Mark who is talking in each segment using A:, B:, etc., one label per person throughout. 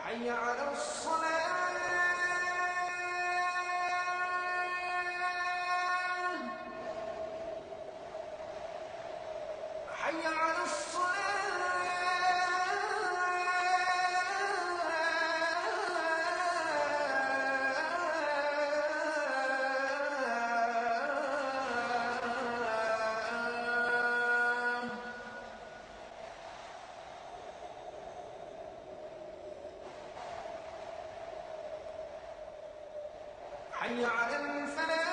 A: حي على الصلاة حي على حي على الفلاح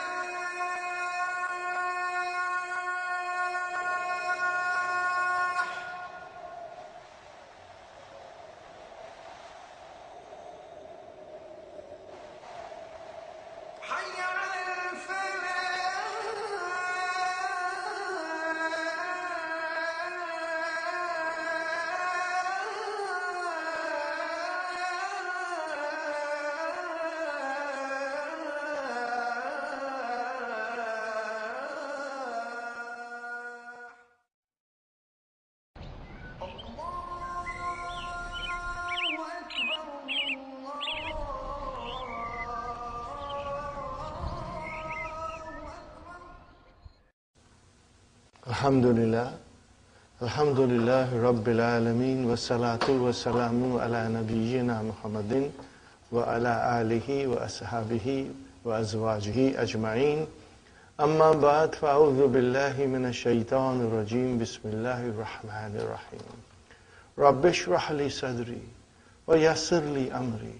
A: حي على
B: Alhamdulillah, Alhamdulillah Rabbil Alameen, wassalatu wassalamu ala nabiyyina Muhammadin wa ala alihi wa ashabihi wa azwajihi ajma'in. Amma ba'd, fa'udhu billahi minash shaitanir rajim, bismillahir rahmanir rahim. Rabbi shrah li sadri wa yassir li amri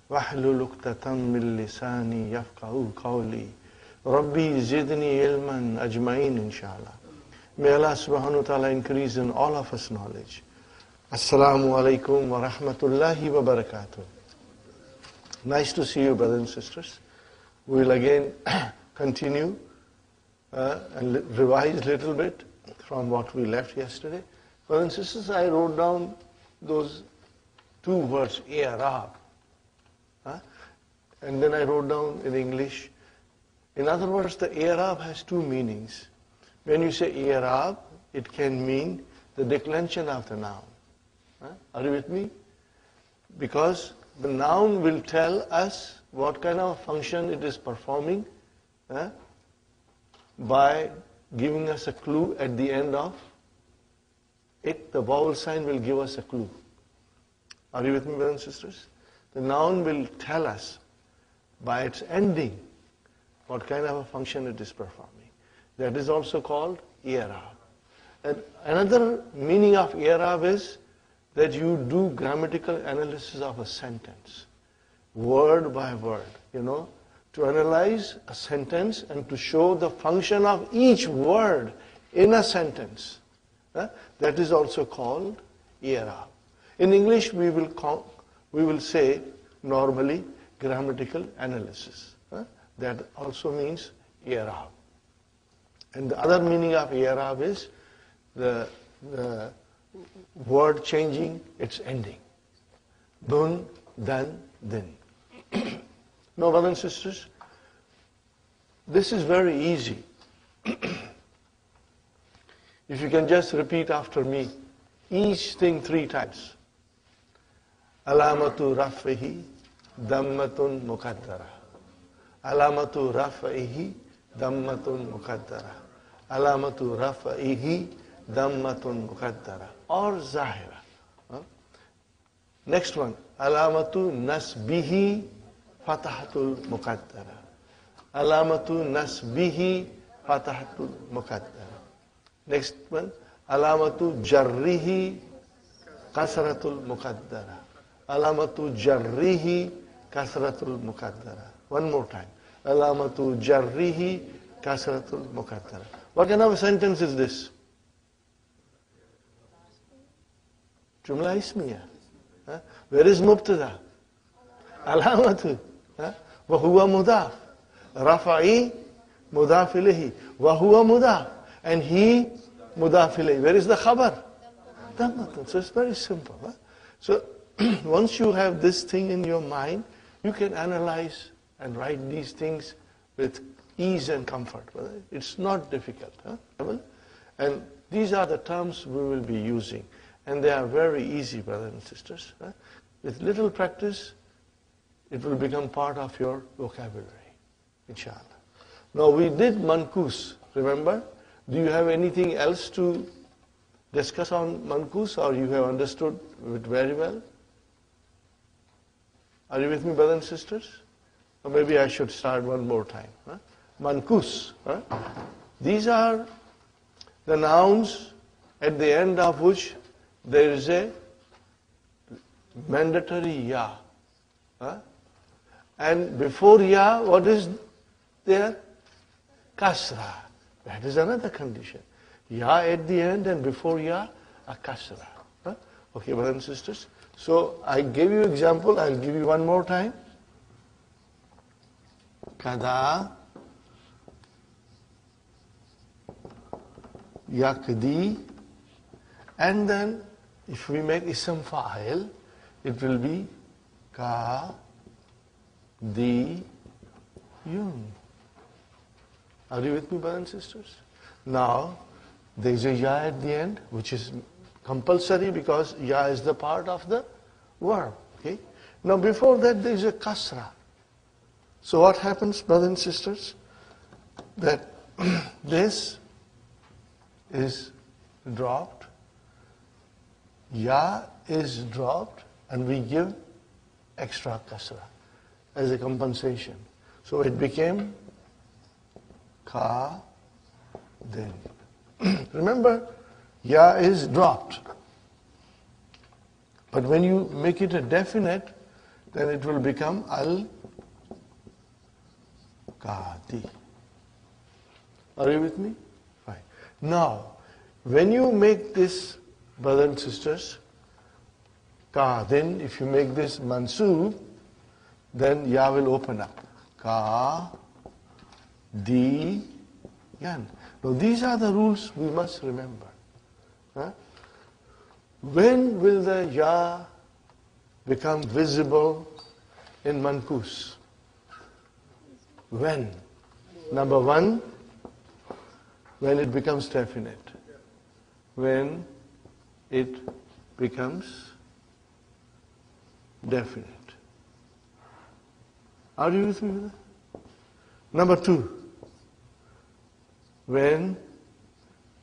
B: wahlul 'uqdatam min lisani yafqahu qawli. Rabbi zidni ilman ajma'in inshallah. May Allah subhanahu wa ta'ala increase in all of us knowledge. Assalamu alaikum wa rahmatullahi wa barakatuh. Nice to see you, brothers and sisters. We will again continue and revise a little bit from what we left yesterday. Brothers and sisters, I wrote down those two words, i'rab. And then I wrote down in English. In other words, the i'rab has two meanings. When you say i'rab, it can mean the declension of the noun. Are you with me? Because the noun will tell us what kind of function it is performing by giving us a clue at the end of it. The vowel sign will give us a clue. Are you with me, brothers and sisters? The noun will tell us by its ending what kind of a function it is performing. That is also called i'rab. And another meaning of i'rab is that you do grammatical analysis of a sentence, word by word, to analyze a sentence and to show the function of each word in a sentence. That is also called i'rab. In English, we will say normally grammatical analysis. That also means i'rab. And the other meaning of i'rab is the word changing its ending. Dun, dan, din. Now, brothers and sisters, this is very easy. If you can just repeat after me, each thing 3 times. Alamatu raf'ihi dammatun muqaddara. Alamatu raf'ihi dammatun muqaddara. Alamatu rafa'ihi dammatun muqaddara or zahira. Next one, alamatu nasbihi fatahatul muqaddara. Alamatu nasbihi fatahatul muqaddara. Next one, alamatu jarrihi kasratul muqaddara. Alamatu jarrihi kasratul muqaddara. One more time. Alamatu jarrihi kasratul muqaddara. What kind of a sentence is this? Jumla ismiya. Where is mubtada? Alamatu. Wa huwa mudaf. Rafa'i mudaf ilayhi. Wa huwa mudaf. And he mudaf ilayhi. Where is the khabar? Dammatun. So it's very simple. So once you have this thing in your mind, you can analyze and write these things with ease and comfort. It's not difficult. And these are the terms we will be using. And they are very easy, brothers and sisters. With little practice, it will become part of your vocabulary, inshallah. Now we did mankus, remember? Do you have anything else to discuss on mankus, or you have understood it very well? Are you with me, brothers and sisters? Or maybe I should start one more time. Huh? Mankus. Huh? These are the nouns at the end of which there is a mandatory ya. Huh? And before ya, what is there? Kasra. That is another condition. Ya at the end and before ya, a kasra. Huh? Okay, brothers and sisters. So I gave you example. I'll give you one more time. Kada yakdi, and then if we make ism fa'il, it will be ka di yun. Are you with me, brothers and sisters? Now there is a ya at the end, which is compulsory because ya is the part of the verb. Okay. Now before that there is a kasra. So what happens, brothers and sisters? That this is dropped, ya is dropped, and we give extra kasra as a compensation. So it became ka din. Remember, ya is dropped. But when you make it a definite, then it will become al Kadi. Are you with me? Fine. Now, when you make this, brothers and sisters, ka, then if you make this mansoob, then ya will open up. Ka, di, yan. Now these are the rules we must remember. Huh? When will the ya become visible in mankus? When? Number one, when it becomes definite. When it becomes definite. Are you with me with that? Number two, when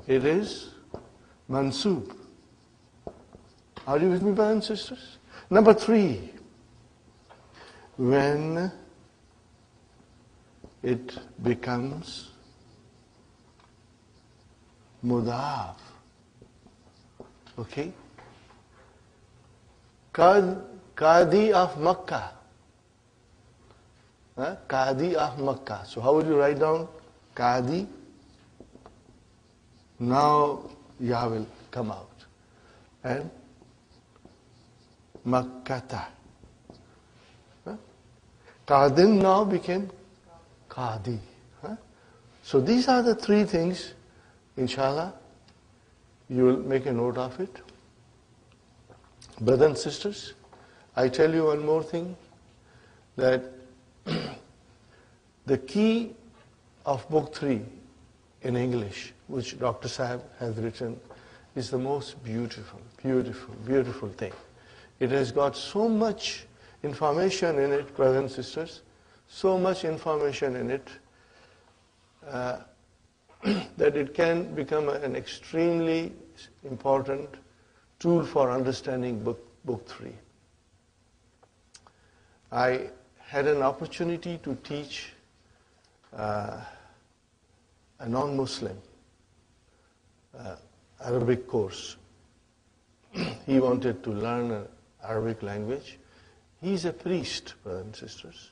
B: it is mansoob. Are you with me, brothers and sisters? Number three, when it becomes mudaf. Okay? Qadi of Makkah. Qadi of Makkah. So how would you write down Qadi? Now ya will come out. And Makkata. Qadin now became Qadi. So these are the three things, inshallah, you will make a note of it. Brothers and sisters, I tell you one more thing, that the key of book 3 in English, which Dr. Sahib has written, is the most beautiful, beautiful, beautiful thing. It has got so much information in it, brothers and sisters, so much information in it, that it can become an extremely important tool for understanding book 3. I had an opportunity to teach a non-Muslim Arabic course. He wanted to learn Arabic language. He's a priest, brothers and sisters,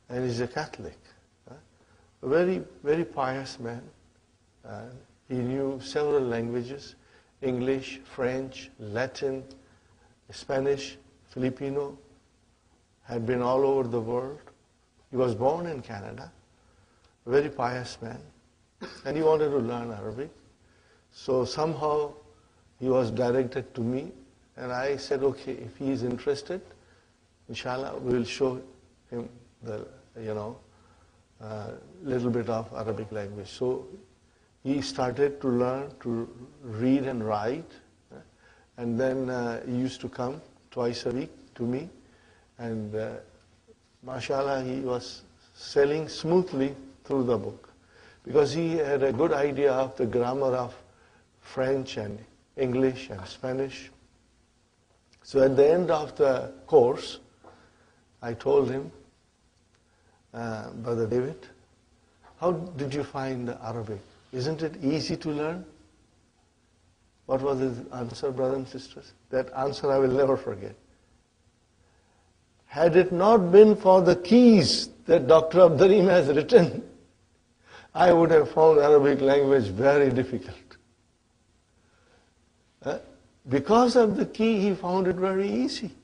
B: and he's a Catholic. A very, very pious man. He knew several languages: English, French, Latin, Spanish, Filipino, had been all over the world. He was born in Canada, a very pious man, and he wanted to learn Arabic. So somehow he was directed to me, and I said, okay, if he is interested, inshallah, we will show him the, little bit of Arabic language. So he started to learn to read and write, and then he used to come twice a week to me, and mashallah, he was sailing smoothly through the book because he had a good idea of the grammar of French and English and Spanish. So at the end of the course, I told him, Brother David, how did you find Arabic? Isn't it easy to learn? What was his answer, brothers and sisters? That answer I will never forget. Had it not been for the keys that Dr. Abdarim has written, I would have found Arabic language very difficult. Because of the key, he found it very easy.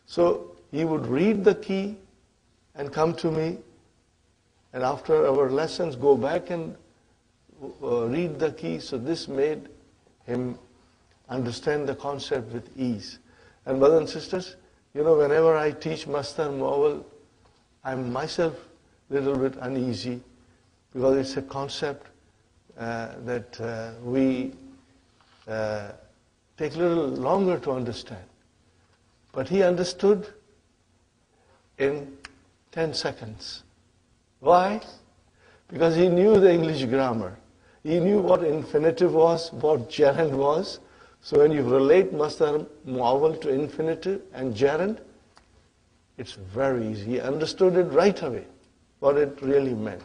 B: So he would read the key and come to me, and after our lessons go back and read the key. So this made him understand the concept with ease. And brothers and sisters, whenever I teach Masdar Muawwal, I'm myself a little bit uneasy because it's a concept that we take a little longer to understand. But he understood in 10 seconds. Why? Because he knew the English grammar. He knew what infinitive was, what gerund was. So when you relate Masdar Muawwal to infinitive and gerund, it's very easy. He understood it right away, what it really meant.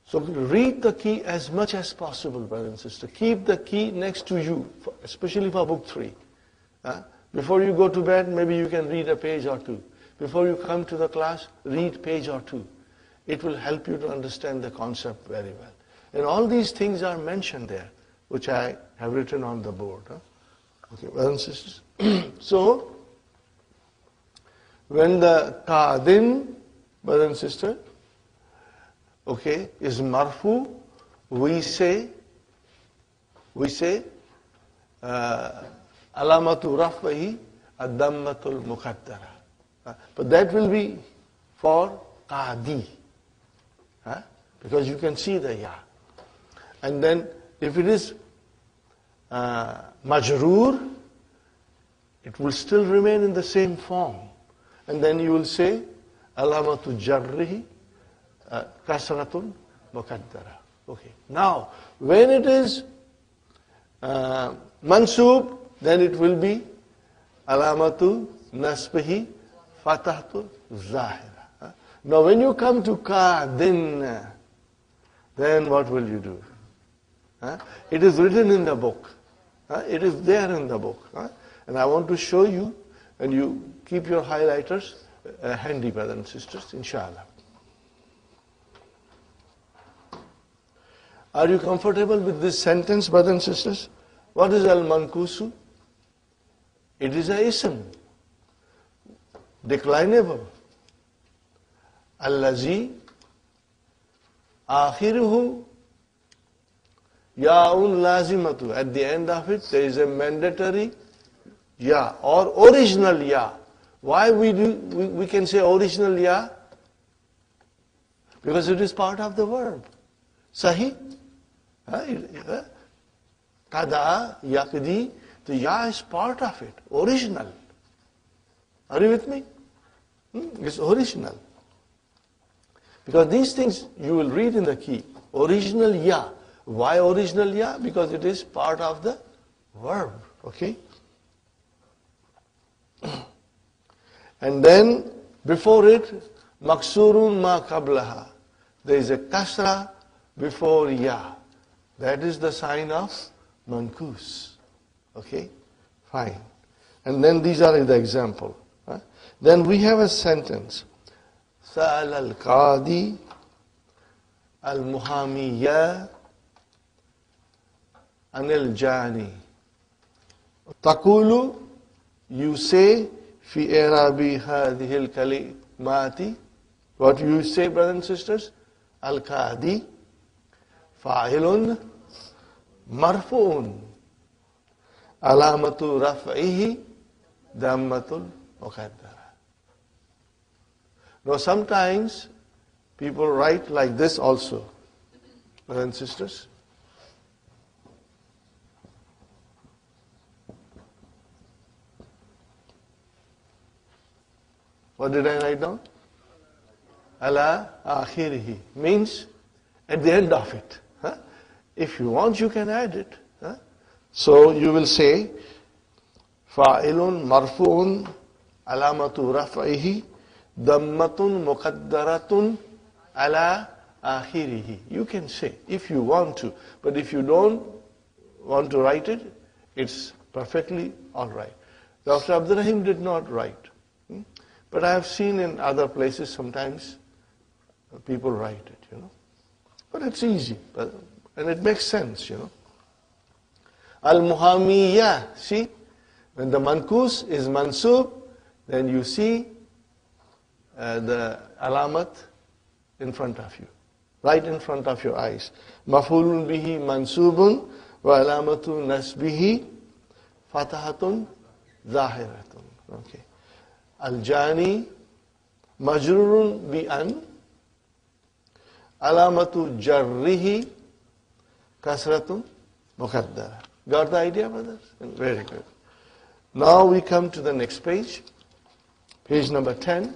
B: So read the key as much as possible, brother and sister. Keep the key next to you, especially for book 3. Before you go to bed, maybe you can read a page or two. Before you come to the class, read page or two. It will help you to understand the concept very well. And all these things are mentioned there, which I have written on the board. Okay, brothers and sisters. So, when the qadin, brother and sister, is marfu, we say, alamatu raf'ihi ad-dammatul muqaddara. But that will be for qadi. Because you can see the ya. And then if it is majroor, it will still remain in the same form. And then you will say alamatu jarrihi kasratun muqaddara. Okay. Now, when it is mansub, then it will be alamatu nasbihi fatahtu zahira. Now, when you come to qadin, then what will you do? It is written in the book. It is there in the book. And I want to show you, and you keep your highlighters handy, brothers and sisters, inshallah. Are you comfortable with this sentence, brothers and sisters? What is al-mankusu? It is a ism, declinable. Allazi akhiruhu ya'un lazimatu. At the end of it, there is a mandatory ya or original ya. Why we can say original ya? Because it is part of the verb. Sahih? Kada, yakdi, the ya is part of it, original. Are you with me? It's original. Because these things you will read in the key. Original ya. Why original ya? Because it is part of the verb. Okay? And then before it, maksurun ma qablaha. There is a kasra before ya. That is the sign of mankus. Okay? Fine. And then these are the example. Then we have a sentence. Sa'al al-qadi al-muhamiyya anil jani. Taqulu, you say, fi i'rabi hadhihi al-kalimati. What you say, brothers and sisters? Al-qadi fa'ilun marfu'un alamatu raf'ihi dammatul muqaddara. Now sometimes people write like this also, brothers and sisters. What did I write down? Ala akhirihi means at the end of it. Huh? If you want, you can add it. Huh? So you will say, fa'ilun marfu'un alamatu raf'ihi dammatun muqaddaratun ala akhirihi. You can say, if you want to. But if you don't want to write it, it's perfectly all right. Dr. Abdurrahim did not write. But I have seen in other places sometimes people write it, But it's easy, and it makes sense, Al-Muhammiya, see? When the mankus is mansub, then you see the alamat in front of you, right in front of your eyes. Maf'ulun bihi mansubun wa alamatu nasbihi fatahatun zahiratun. Okay. Al-Jani majrurun bi an alamatu jarrihi kasratun muqaddara. Got the idea, brothers? Very good. Now we come to the next page. Page number 10.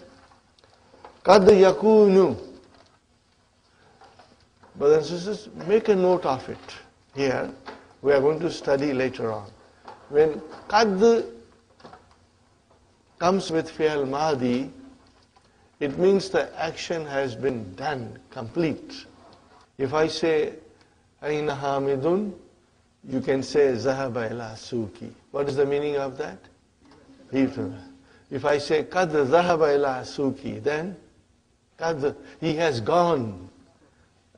B: Qad yakunu. Brothers and sisters, make a note of it. Here, we are going to study later on. When qad comes with fi'al madi, it means the action has been done, complete. If I say, Aina Hamidun, you can say, Zahaba ila suki. What is the meaning of that? If I say, Qad Zahaba ila suki, then, Qad, he has gone.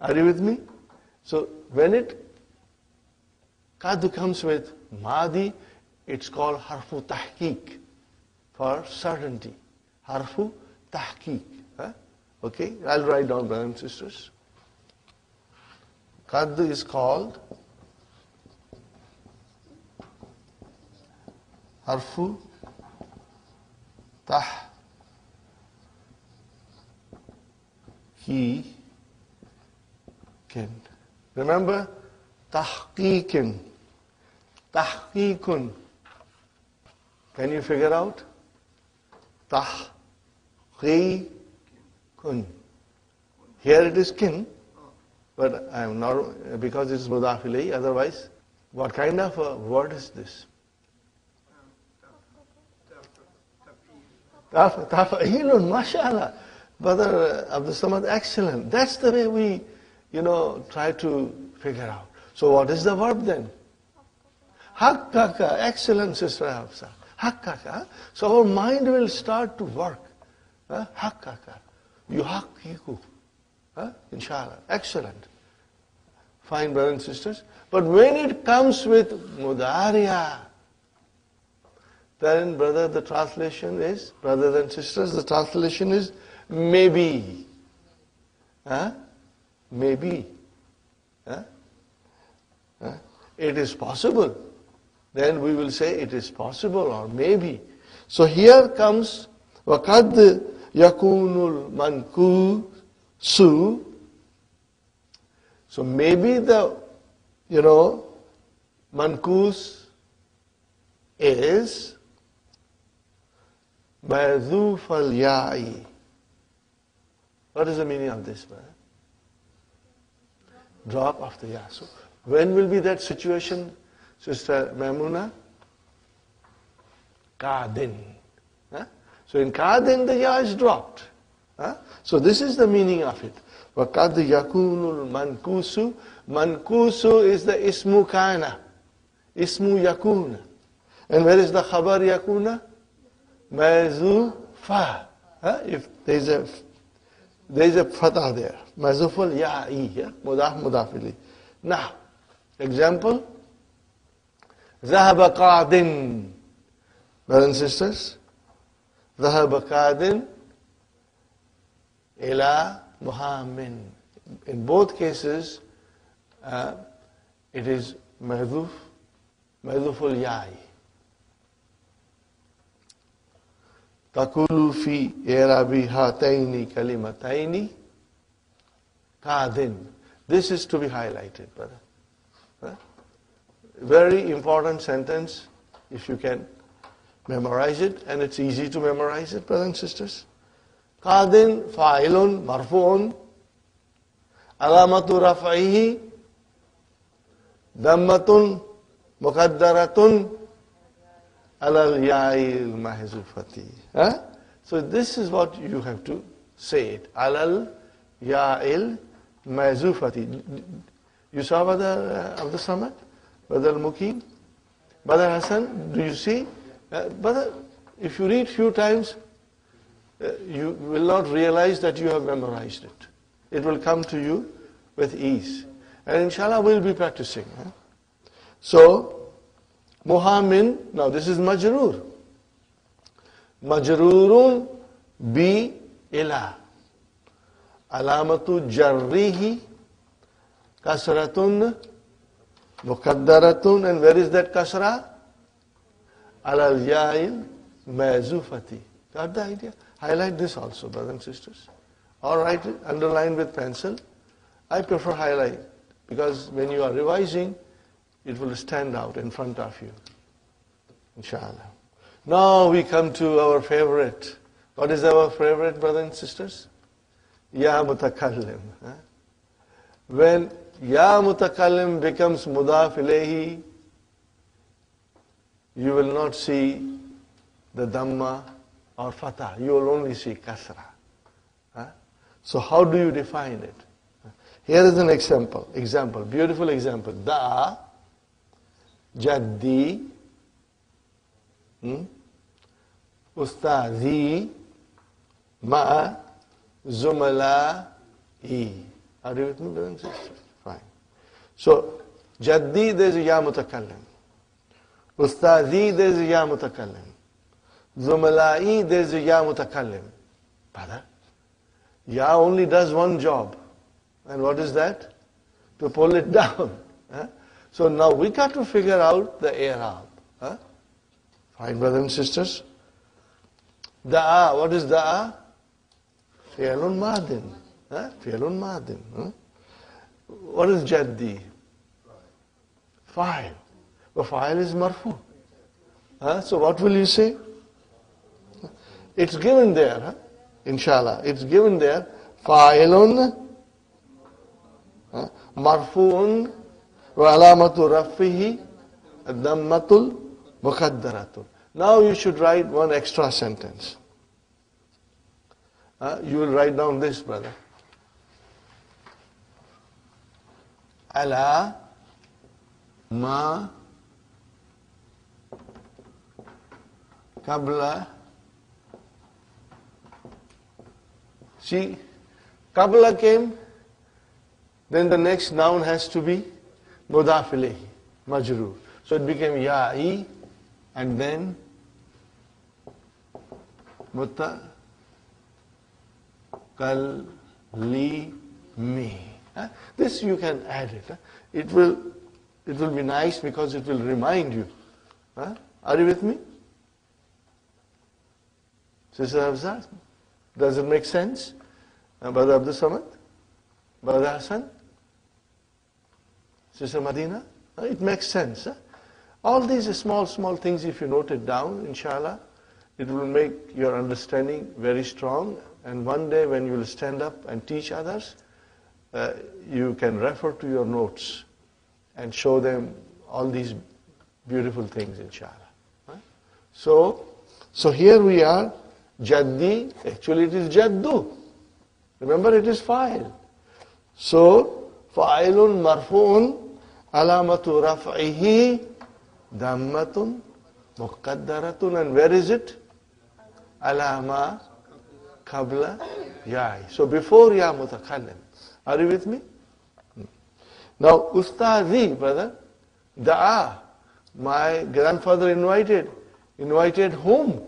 B: Are you with me? So, when Qad comes with madi, it's called harfu tahqiq. For certainty. Harfu tahqiq. Okay, I'll write down, brothers and sisters. Qad is called harfu tahqiqin. Remember, tahqiqin. Tahqiqun. Can you figure out? Tahqiqun. Here it is kin, but I am not, because it's mudaf ilayhi, otherwise, what kind of a word is this? Tafa'ilun, mashallah. Brother Abdul Samad, excellent. That's the way we, try to figure out. So what is the verb then? Haqqaka, excellent, Sister Hafsa. Haqqaka. So our mind will start to work. Haqqaka. Yuhaqqiqu. Inshallah. Excellent. Fine, brothers and sisters. But when it comes with mudariya, then, brother, the translation is, brothers and sisters, the translation is maybe. Maybe. It is possible. Then we will say it is possible or maybe. So here comes وَقَدْ يَكُونُ الْمَنْكُوسُ. So maybe the, mankus is مَذُوفَ الْيَاءِ. What is the meaning of this, man? Drop of the ya. So when will be that situation, Sister Maimuna? Qadin. So in Qadin the ya is dropped. So this is the meaning of it. وَقَدْ يَكُونُ الْمَنْكُوسُ. Mankusu is the ismu kana. Ismu yakuna. And where is the khabar yakuna? Mazufa. If there is a fatah there. Mazuful ya'i. Mudaf mudafili. Now, example. ذهب قادٍ. Brothers and sisters. ذهب قادٍ إلى مهامٍ. In both cases, it is mahdhuf, mahdhuful ya'i. تقول في إعراب هاتين كلمتين قادٍ. This is to be highlighted, brother. Very important sentence, if you can memorize it, and it's easy to memorize it, brothers and sisters. Qadin fa'ilun marfu'un. Alamatu raf'ihi dammatun muqaddaratun alal ya'il mahzufati. So this is what you have to say it. Alal ya'il mahzufati. You saw Brother Abdul Samad? Brother Mukim? Brother Hassan? Do you see? Brother, if you read few times, you will not realize that you have memorized it. It will come to you with ease. And inshallah we'll be practicing. So, Muhammin, now this is majroor. Majroorun bi ila. Alamatu jarrihi kasratun muqaddaratun. And where is that kasra? Alal ya'il mazufati. Got the idea? Highlight this also, brothers and sisters. Or write it, underline with pencil. I prefer highlight because when you are revising, it will stand out in front of you. Inshallah. Now we come to our favorite. What is our favorite, brothers and sisters? Ya mutakallim. When ya mutakallim becomes mudaf ilayhi, you will not see the dhamma or fatah. You will only see kasra. So how do you define it? Here is an example, beautiful example. Da, jaddi, ustazi, ma'a, zumala'i. Are you with me, brothers and sisters? Fine. So, jaddi, there is a ya mutakallim. Ustazi, there is a ya mutakallim. Zumala'i, there is a ya mutakallim. Brother, ya only does one job. And what is that? To pull it down. So now we got to figure out the i'rab. Fine, brothers and sisters. Da'a, what is da'a? Fi'lun madin. Fi'lun madin. What is jaddi? Fa'il. But fa'il is marfu. So what will you say? It's given there. Inshallah. It's given there. Fa'ilun marfu'un wa alamatu rafihi ad-dammatul muqaddaratun. Now you should write one extra sentence. You will write down this, brother. Ala ma qabla. See, qabla came. Then the next noun has to be mudaf ilayhi, majroor. So it became ya'i and then mutakallimi. This you can add it. It will be nice because it will remind you. Are you with me? Sister Hafsa, does it make sense? Brother Abdul Samad? Brother Hassan? Sister Madina? It makes sense. All these small things, if you note it down, inshallah, it will make your understanding very strong. And one day when you will stand up and teach others, you can refer to your notes and show them all these beautiful things, inshallah. So here we are, jaddi, actually it is jaddu. Remember, it is fa'il. So, fa'ilun marfu'un alamatu raf'ihi dammatun muqaddaratun. And where is it? Alama qabla ya'i. So before ya mutakallim. Are you with me? Now, ustazi, brother, da'a. My grandfather invited. Invited whom?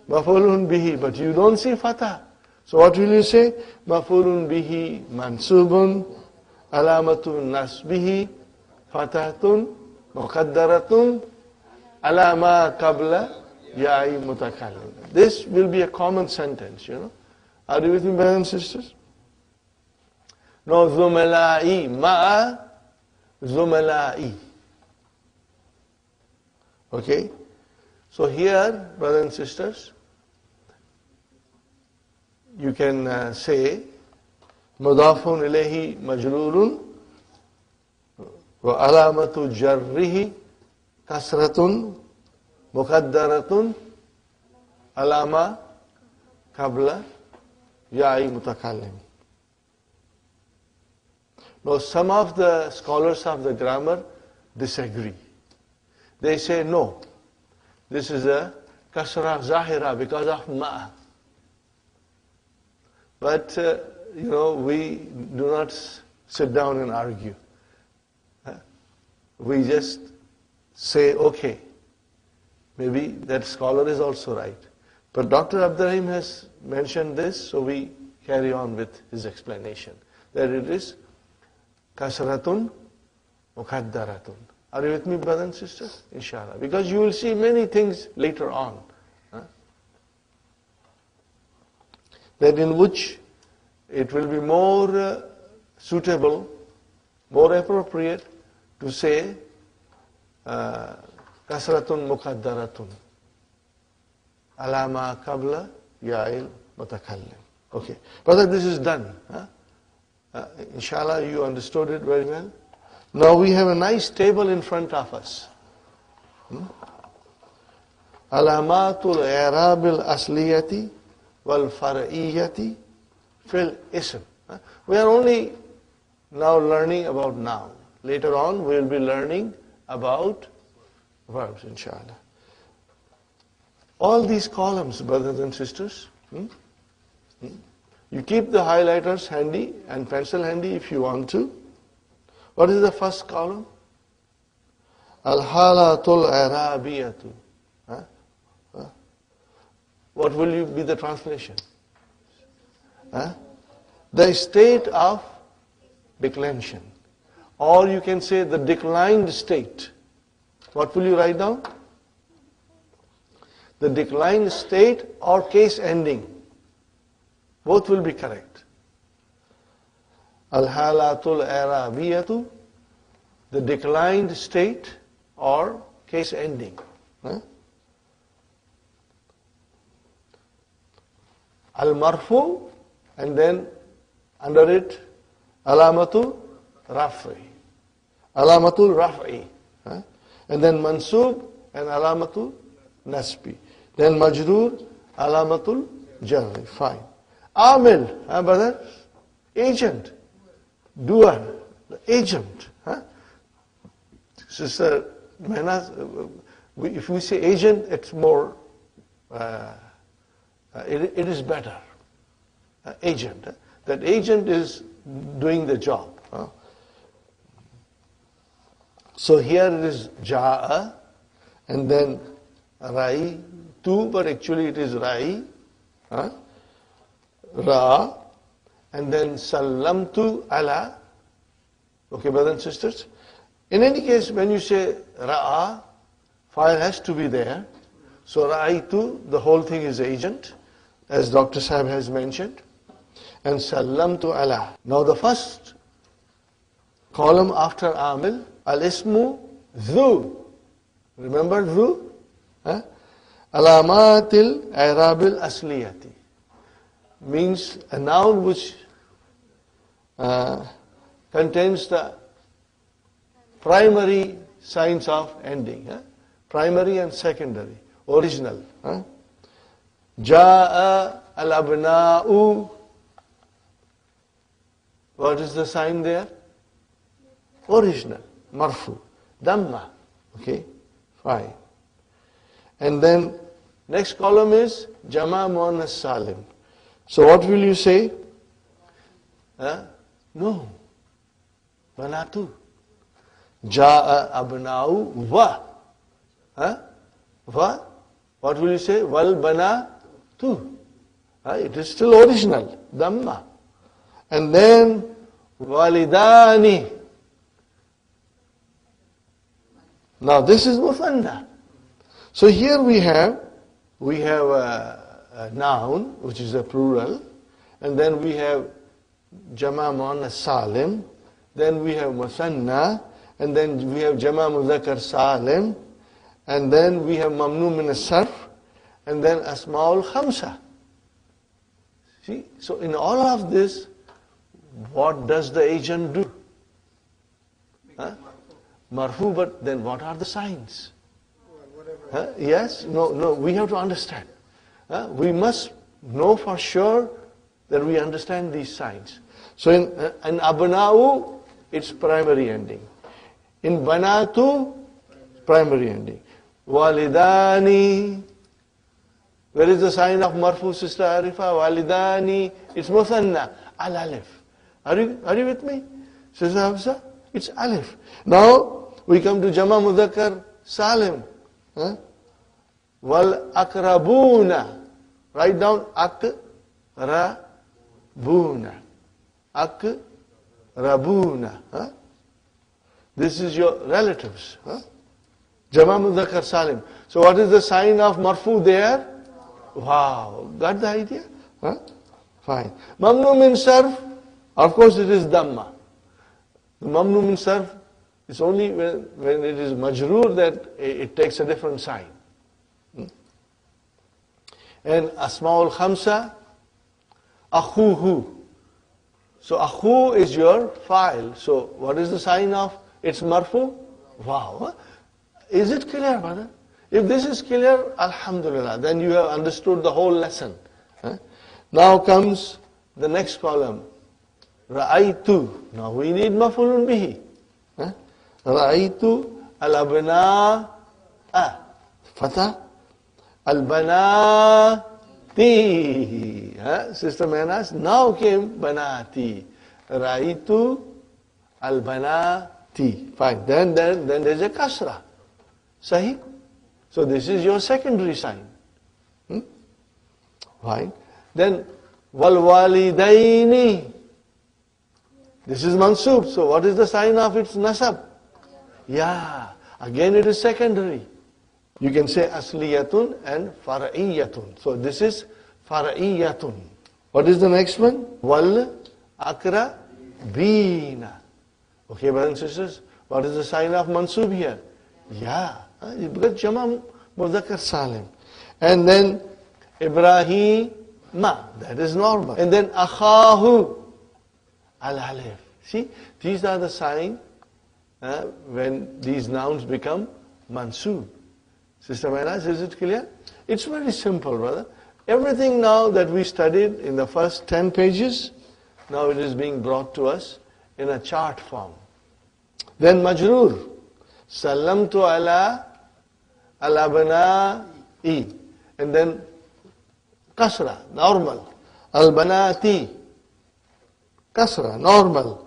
B: Maf'ulun bihi. But you don't see fatah. So what will you say? Maf'ulun bihi mansubun alamatun nasbihi fatahatun muqaddaratun alama qabla ya'i mutakallim. This will be a common sentence, you know. Are you with me, brothers and sisters? Now, zumala'i, ma'a zumala'i. Okay? So here, brothers and sisters, you can say mudafun ilayhi majrurun wa alamatu jarrihi kasratun muqaddaratun alama qabla ya'i mutakallim. Now some of the scholars of the grammar disagree. They say no, this is a kasra zahira because of ma. But we do not sit down and argue. We just say, okay, maybe that scholar is also right. But Dr. Abdurrahim has mentioned this, so we carry on with his explanation. That it is kasratun muqaddaratun. Are you with me, brothers and sisters? Inshallah. Because you will see many things later on. That in which it will be more suitable, more appropriate to say kasratun muqaddaratun alama qabla ya'il mutakallim. Okay, brother, this is done. Inshallah, you understood it very well. Now we have a nice table in front of us. Alamatul i'rabil asliyati wal far'iyyati fil ism. We are only now learning about noun. Later on we will be learning about verbs, inshallah. All these columns, brothers and sisters, you keep the highlighters handy and pencil handy if you want to. What is the first column? Al-halatul i'rabiyatu. What will be the translation? The state of declension. Or you can say the declined state. What will you write down? The declined state or case ending. Both will be correct. Al-halatul i'rabiyatu, the declined state or case ending. Al-marfu, and then under it alamatul raf'i. Alamatul raf'i. And then mansub and alamatul nasbi. Then majroor, alamatul jarri. Fine. Amil, brother? Agent. Doer. The agent. Sister Mehna, if we say agent, it's more, it is better. Agent. That agent is doing the job. So here it is ja'a, and then ra'i, tu, but actually it is ra'i, ra, and then sallamtu ala. Okay, brothers and sisters? In any case, when you say ra'a, file has to be there. So ra'itu, the whole thing is agent, as Dr. Sahib has mentioned. And sallamtu ala. Now the first column after amil, al-ismu dhu. Remember dhu? Alamatil i'rabil asliyati. Means a noun which contains the primary signs of ending. Primary and secondary. Original. Ja'a al-abna'u. What is the sign there? Original. Marfu. Dhamma. Okay? Fine. And then next column is Jama Muannas Salim. So what will you say? No. Banatu. Ja'a abna'u wa. Va? What will you say? Wal banatu. It is still original. Dhamma. And then walidani. Now this is musanna. So here we have a noun which is a plural, and then we have jama muannas salim, then we have musanna, and then we have jama muzakkar salim, and then we have mamnu min as-sarf, and then asmaul khamsa. See, so in all of this, what does the agent do? Huh? Marfu, but then what are the signs? Huh? Yes? No, we have to understand. We must know for sure that we understand these signs. So in abna'u, it's primary ending. In banatu, primary ending. Walidani. Where is the sign of marfu, Sister Arifa? Walidani. It's musanna. Al-alif. Are you with me? Sister Hafsa? It's alif. Now, we come to Jama Mudhakkar Salim. Wal akrabuna. Write down akrabuna. Akrabuna. This is your relatives. Jama Mudhakkar Salim. So what is the sign of marfu there? Wow. Got the idea? Fine. Mamnu min sarf. Of course it is Dhamma. The mamnu min sarf is only when it is majroor that it takes a different sign. And Asma'ul Khamsa, Akhuhu. So Akhu is your file. So what is the sign of its marfu? Wow. Is it clear, brother? If this is clear, Alhamdulillah, then you have understood the whole lesson. Now comes the next column. Ra'aytu. Now we need maf'ulun bihi. Ra'aytu al-abna'a. Fatah. Al-banati. Sister Menas, now came banati. Ra'aytu al-banati. Fine. Then there's a kasra. Sahih? So this is your secondary sign. Fine. Then wal-walidaini. This is mansub. So what is the sign of its nasab? Yeah. Again it is secondary. You can say asliyatun and fara'iyatun. So this is fara'iyatun. What is the next one? Wal akrabina. Okay, brothers and sisters, what is the sign of mansub here? Yeah. Because Jama Mudhakkar Salim. And then Ibrahima. That is normal. And then Akhahu. Al-alif. See, these are the signs when these nouns become mansub. Sister Mainaz, is it clear? It's very simple, brother. Everything now that we studied in the first 10 pages, now it is being brought to us in a chart form. Then majroor. Sallamtu ala al-abna'i. And then kasra, normal. Al-banati. Kasra, normal.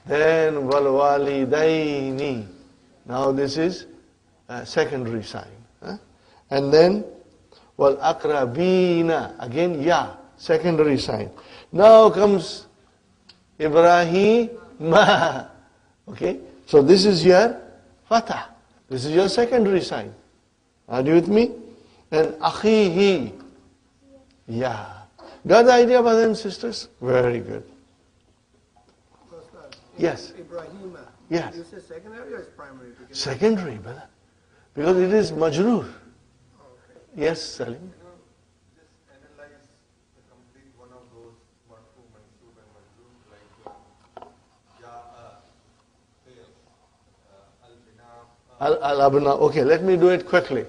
B: Then wal-walidaini. Now this is a secondary sign. And then wal-akrabina. Again, ya, secondary sign. Now comes Ibrahima. Okay, so this is your fatah. This is your secondary sign. Are you with me? And akhihi. Ya. Got the idea, brothers and sisters? Very good. Yes.
C: Ibrahima.
B: Yes.
C: You say secondary or is primary?
B: Secondary, brother. Because it is majroor.
C: Okay.
B: Yes, Salim.
D: Just analyze the complete one of those marfu, mansub and majroor like ja'a, fail, al-bina.
B: Al-abna. Okay, let me do it quickly.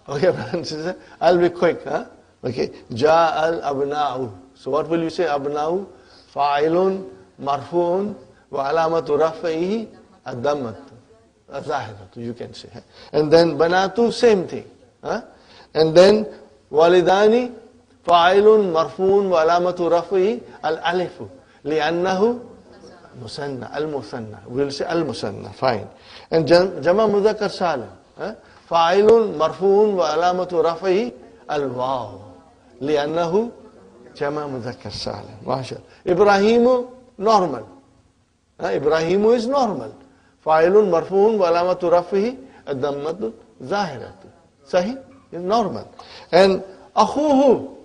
B: Okay, brothers and sisters. I'll be quick. Okay. Ja al-abna'u. So what will you say? Abna'u. Fa'ilun marfu'un. وعلامة رفعه الضمة الظاهرة, you can say. And then banatu, same thing. And then walidani فاعل مرفوع وعلامة رفعه الألف لأنه مثنى المثنى. We'll say المثنى. Fine. And جمع مذكر سالم فاعل مرفوع وعلامة رفعه الواو لأنه جمع مذكر سالم. ما شاء الله. إبراهيم normal. Ibrahim is normal. Fa'ilun marfuun wa alamatu rafihi ad-dammatu zahiratu. Sahih? Is normal. And akhuhu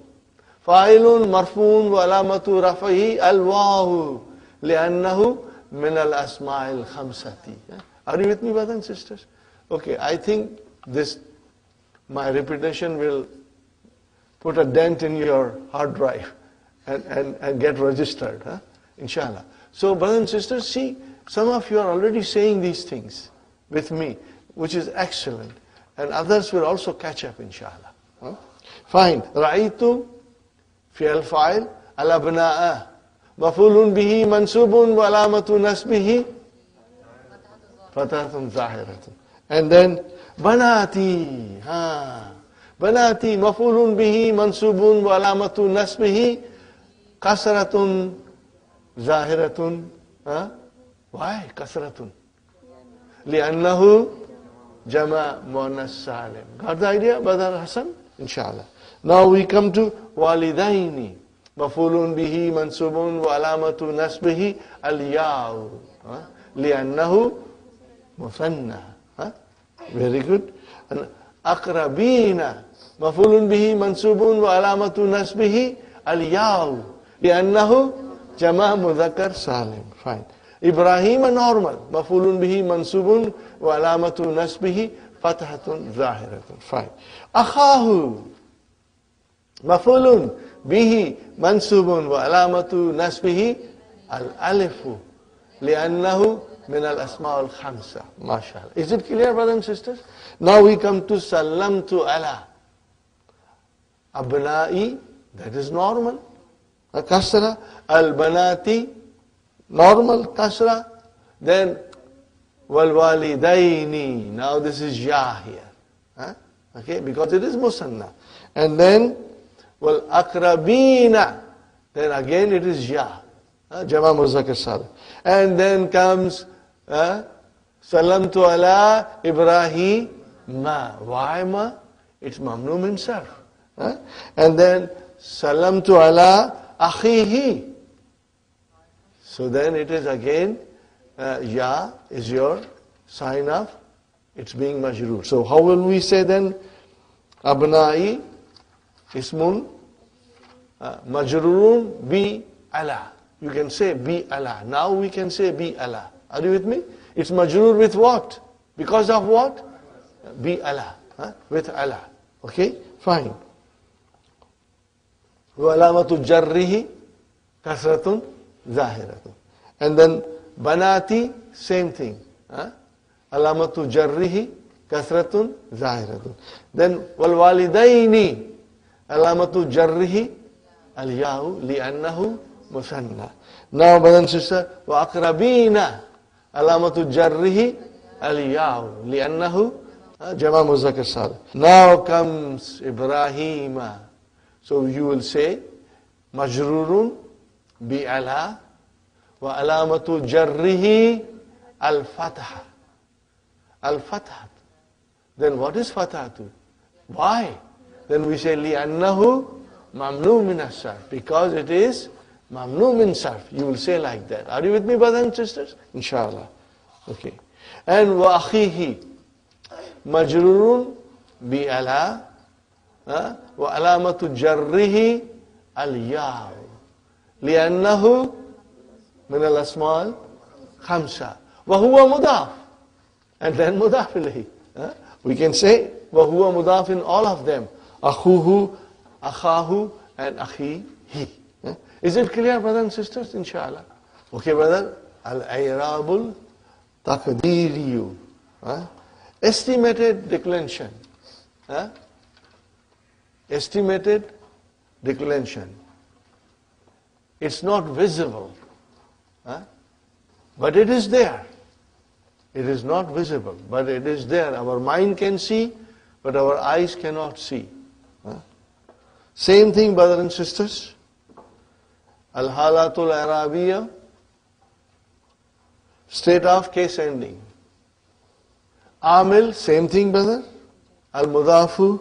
B: fa'ilun marfuun wa alamatu rafihi al-wahu li'annahu min al-asma'il khamsati. Are you with me, brothers and sisters? Okay, I think this, my repetition will put a dent in your hard drive. and get registered, huh? Inshallah. So brothers and sisters, see, some of you are already saying these things with me, which is excellent. And others will also catch up, inshallah. Huh? Fine. Ra'aytu fi'al fa'il al-abna'a. Maf'ulun bihi mansubun wa alamatu nasbihi fathatun zahiratun. And then banati. Banati maf'ulun bihi mansubun wa alamatu nasbihi kasratun zahiratun. Why kasratun? Li'annahu jama' muannas salim. Got the idea, Brother Hassan? Inshallah. Now we come to walidaini. Maf'ulun bihi mansubun wa alamatu nasbihi al-ya'u. Li'annahu musanna. Very good. And aqrabina. Maf'ulun bihi mansubun wa alamatu nasbihi al-ya'u. Li'annahu jama' mudhakkar salim. Fine. Ibrahim normal. Maf'ulun bihi mansubun wa alamatu nasbihi fathatun zahiratun. Fine. Akhahu. Maf'ulun bihi mansubun wa alamatu nasbihi al-alifu. Li'annahu min al-asma' al-khamsa. MashaAllah. Is it clear, brothers and sisters? Now we come to sallamtu ala. Abna'i, that is normal. Kasra. Al-banati, normal kasra. Then wal walidaini. Now this is ya here. Okay, because it is musanna. And then wal akrabina. Then again it is ya. Jama' muzakkar salim. And then comes salamtu ala Ibrahim ma. Why ma? It's mamnu min sarf. And then salamtu ala akhihi. So then it is again, ya is your sign of, it's being majroor. So how will we say then? Abna'i ismun majroorun bi ala. You can say bi ala. Now we can say bi ala. Are you with me? It's majroor with what? Because of what? Bi ala. With ala. Okay? Fine. Wa alamatu jarrihi kasratun zahiratun. And then banati, same thing. Alamatu jarrihi kasratun zahiratun. Then wal walidaini alamatu jarrihi al ya'u li'annahu musanna. Now brothers and sisters, wa aqrabina alamatu jarrihi al ya'u li'annahu jama' muzakkar salim. Now comes Ibrahima. So you will say majrurun bi ala wa alamatu jarrihi al-fatha. Al-fatha. Then what is fathatu? Why? Then we say li'annahu mamnu min as-sarf. Because it is mamnu min sarf. You will say like that. Are you with me, brothers and sisters? Inshallah. Okay. And wa akhihi majrurun bi ala wa alamatu jarrihi al-ya' li'annahu min al-asma' al-khamsa wa huwa mudaf, and then mudaf ilayhi. We can say wa huwa mudaf in all of them. Akhuhu, akhahu, and akhihi. Is it clear, brothers and sisters? Inshallah. Okay, brother. Al-i'rabul taqdiriyu. Estimated declension. Estimated declension. It's not visible. But it is there. It is not visible, but it is there. Our mind can see, but our eyes cannot see. Same thing, brothers and sisters. Al-halatul arabiyya, state of case ending. Amil, same thing, brother. Al-mudafu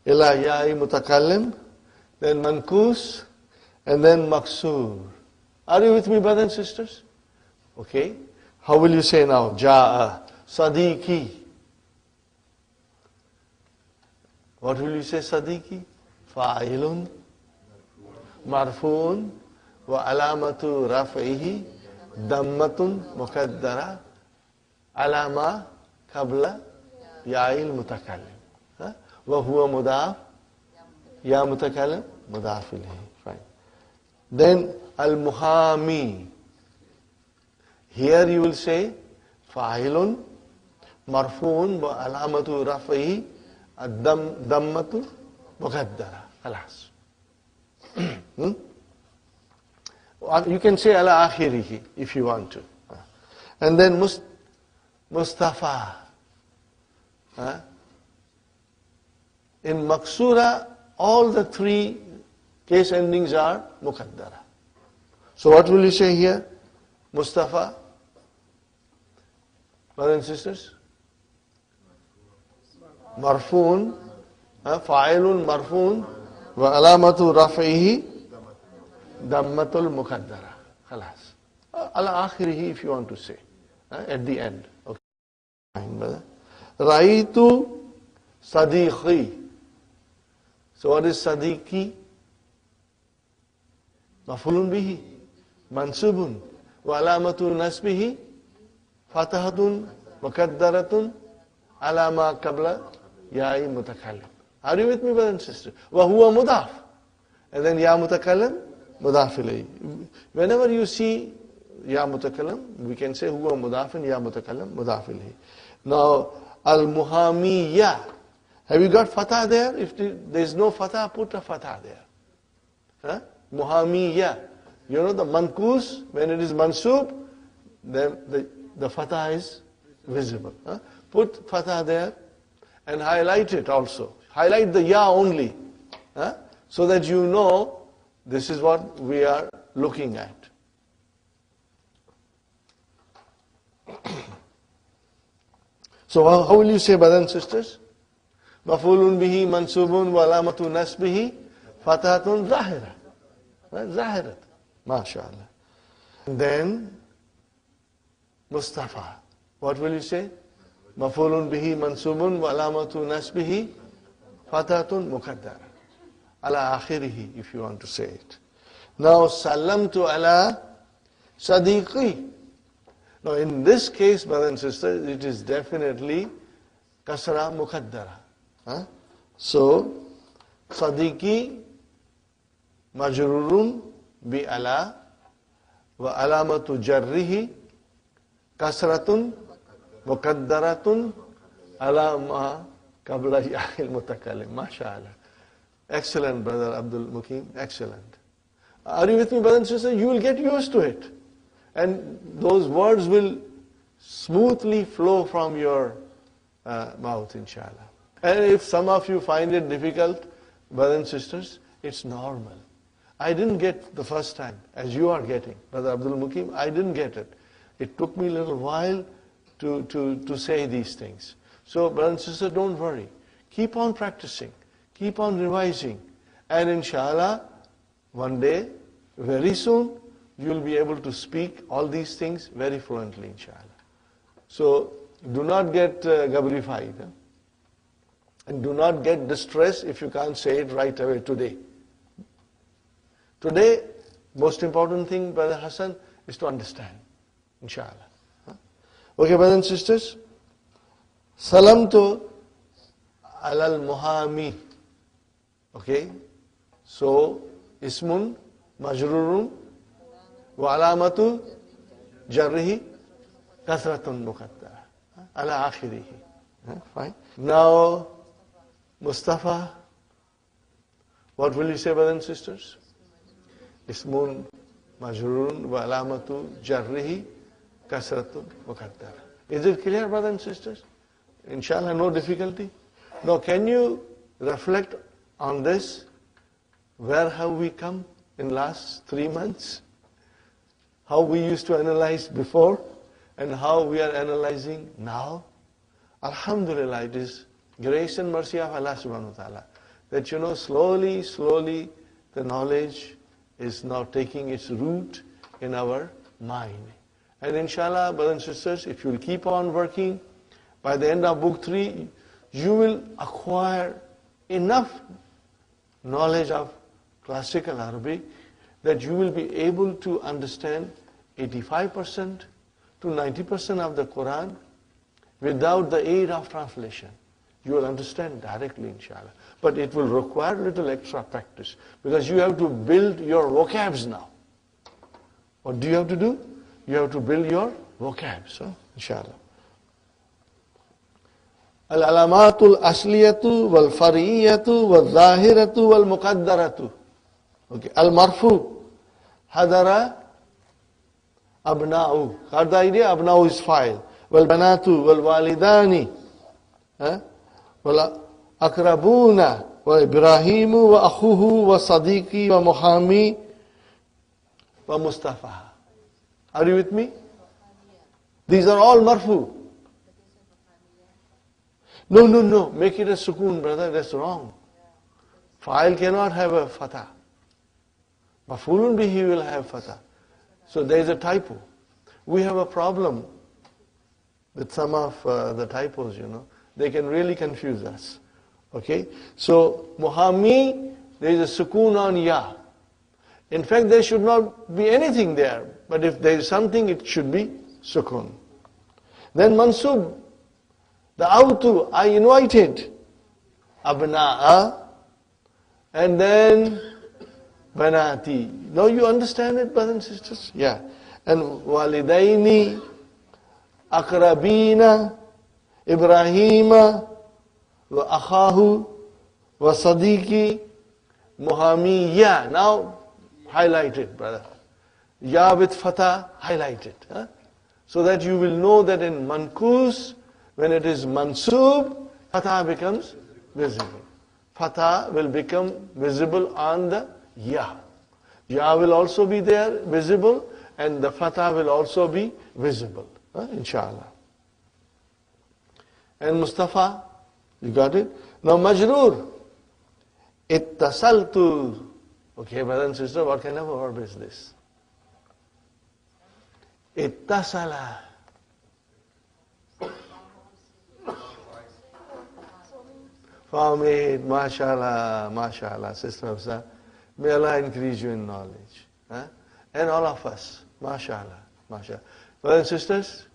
B: ila ya'i mutakallim, then mankus, and then maksur. Are you with me, brothers and sisters? Okay. How will you say now? Ja'a, Sadiqi. What will you say, Sadiqi? Fa'ilun, marfu'un, wa alamatu raf'ihi, dammatun mukaddara, alama qabla ya'il mutakallim. Wa huwa mudaf, ya mutakallim, mudaf ilayhi. Fine. Then al-muhami. Here you will say fa'ilun marfuun wa alamatu raf'ihi ad-dammatu muqaddara. Khalas. You can say ala akhirihi if you want to. And then Mustafa. In Maksura, all the three case endings are muqaddara. So what will you say here? Mustafa? Brothers and sisters? Marfoon, fa'ilun marfoon, wa alamatu raf'ihi dammatul muqaddara. Khalas. Ala akhirihi if you want to say. At the end. Okay. Fine, brother. Ra'aytu sadiqi. So what is sadiqi? Maf'ulun bihi, mansubun, wa alamatu nasbihi, fatahatun, muqaddaratun, ala ma qabla ya'i mutakallim. Are you with me, brothers and sisters? Wa huwa mudaf. And then ya mutakallim, mudaf ilayhi. Whenever you see ya mutakallim, we can say huwa mudafin, ya mutakallim, mudaf ilayhi. Now, al-muhamiyya. Have you got fatah there? If there is no fatah, put a fatah there. Muhamiyya. You know the mankus, when it is mansub, then the fatah is visible. Put fatah there and highlight it also. Highlight the ya only. So that you know this is what we are looking at. So how will you say, brothers and sisters? Maf'ulun bihi mansubun wa alamatu nasbihi fatahatun zahira. Zahirat. MashaAllah. And then Mustafa. What will you say? Maf'ulun bihi mansubun wa alamatu nasbihi fatahatun muqaddara. Ala akhirihi if you want to say it. Now salamtu ala sadiqi. Now in this case, brothers and sisters, it is definitely kasra muqaddara. So sadiqi majrurun bi ala wa alamatu jarrihi kasratun muqaddaratun ala ma qabla ya'il mutakallim. MashaAllah. Excellent, brother Abdul Mukim. Excellent. Are you with me, brothers and sisters? You will get used to it. And those words will smoothly flow from your mouth, inshallah. And if some of you find it difficult, brothers and sisters, it's normal. I didn't get the first time, as you are getting. Brother Abdul Mukim, I didn't get it. It took me a little while to say these things. So, brothers and sisters, don't worry. Keep on practicing. Keep on revising. And inshallah, one day, very soon, you will be able to speak all these things very fluently, inshallah. So, do not get gabrified. And do not get distressed if you can't say it right away today. Today, most important thing, Brother Hassan, is to understand, inshallah. Okay, brothers and sisters. Salamtu alal muhami. Okay, so ismun majrurun wa alamatu jarrihi kasratun muqaddara ala akhirihi. Fine. Now, Mustafa, what will you say, brothers and sisters? Ismun majrurun wa alamatu jarrihi kasratun muqaddara. Is it clear, brothers and sisters? Inshallah, no difficulty. Now, can you reflect on this? Where have we come in last 3 months? How we used to analyze before and how we are analyzing now? Alhamdulillah, it is grace and mercy of Allah subhanahu wa ta'ala that slowly the knowledge is now taking its root in our mind. And inshallah, brothers and sisters, if you will keep on working, by the end of book 3, you will acquire enough knowledge of classical Arabic that you will be able to understand 85% to 90% of the Quran without the aid of translation. You will understand directly, inshallah. But it will require a little extra practice because you have to build your vocabs now. What do you have to do? You have to build your vocabs, inshallah. Al-alamatul asliyatu wal fariyatu wal zahiratu wal muqaddaratu. Okay. Al-marfu hadara abna'u. Got the idea? Abna'u is file. Wal banatu wal walidani. Wal akrabuna wa Ibrahimu wa akhuhu wa sadiqi wa Muhammad wa Mustafa. Are you with me? These are all marfu. No. Make it a sukoon, brother. That's wrong. Fa'il cannot have a fatah. Maf'ulun bihi will have fatah. So there is a typo. We have a problem with some of the typos, They can really confuse us. Okay? So, Muhammi, there is a sukoon on ya. In fact, there should not be anything there. But if there is something, it should be sukoon. Then mansub, the autu, I invited. Abna'a. And then banati. Now you understand it, brothers and sisters? Yeah. And walidaini, akrabina, Ibrahima, wa akhahu, wa sadiqi, Muhammiya. Now, highlight it, brother. Ya with fatah, highlight it. So that you will know that in mankus, when it is mansub, fatah becomes visible. Fatah will become visible on the ya. Ya will also be there, visible, and the fatah will also be visible. Inshallah. And Mustafa, you got it? Now majroor. Ittasaltu. Okay, brother and sister, what kind of a verb is this? Ittasala. Fahmid, mashallah, Sister Hafsa. May Allah increase you in knowledge. And all of us, mashallah. Brothers and sisters,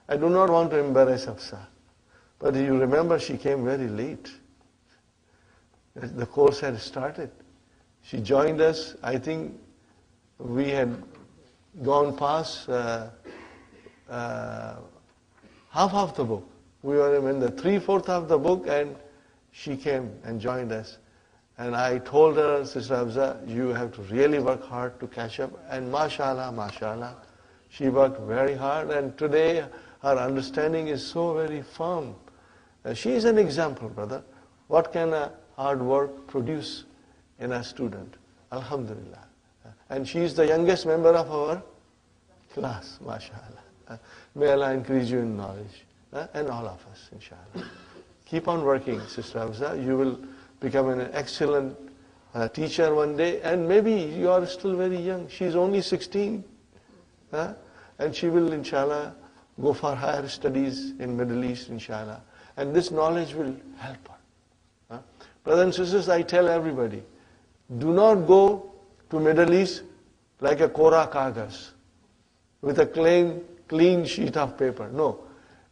B: I do not want to embarrass Hafsa. But you remember she came very late. The course had started. She joined us, I think we had gone past half of the book. We were in the 3/4 of the book and she came and joined us. And I told her, Sister Hafsa, you have to really work hard to catch up. And mashallah, she worked very hard. And today her understanding is so very firm. She is an example, brother. What can a hard work produce in a student? Alhamdulillah. And she is the youngest member of our class, mashallah. May Allah increase you in knowledge. And all of us, inshallah. Keep on working, Sister Hafsa. You will become an excellent teacher one day. And maybe you are still very young. She is only 16. And she will, inshallah, go for higher studies in Middle East, inshallah. And this knowledge will help her. Brothers and sisters, I tell everybody, do not go to Middle East like a Kora Kagas with a clean sheet of paper. No.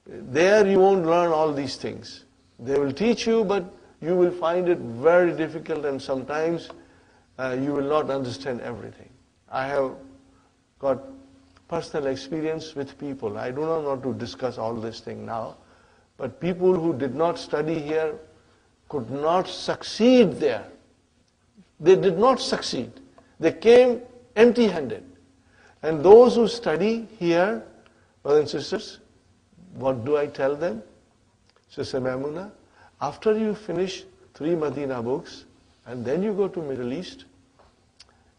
B: There you won't learn all these things. They will teach you, but you will find it very difficult and sometimes you will not understand everything. I have got personal experience with people. I do not want to discuss all this thing now, but people who did not study here could not succeed there. They did not succeed. They came empty-handed. And those who study here, brothers and sisters, what do I tell them? Sister Maimuna, after you finish 3 Madina books, and then you go to Middle East,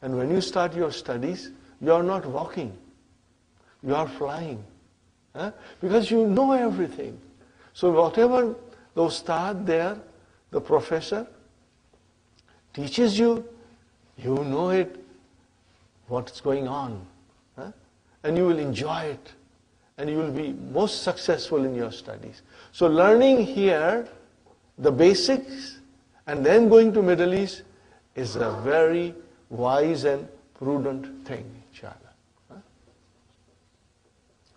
B: and when you start your studies, you are not walking. You are flying. Because you know everything. So whatever those start there, the professor teaches you, you know it, what's going on. And you will enjoy it. And you will be most successful in your studies. So learning here, the basics, and then going to Middle East is a very wise and prudent thing, inshallah.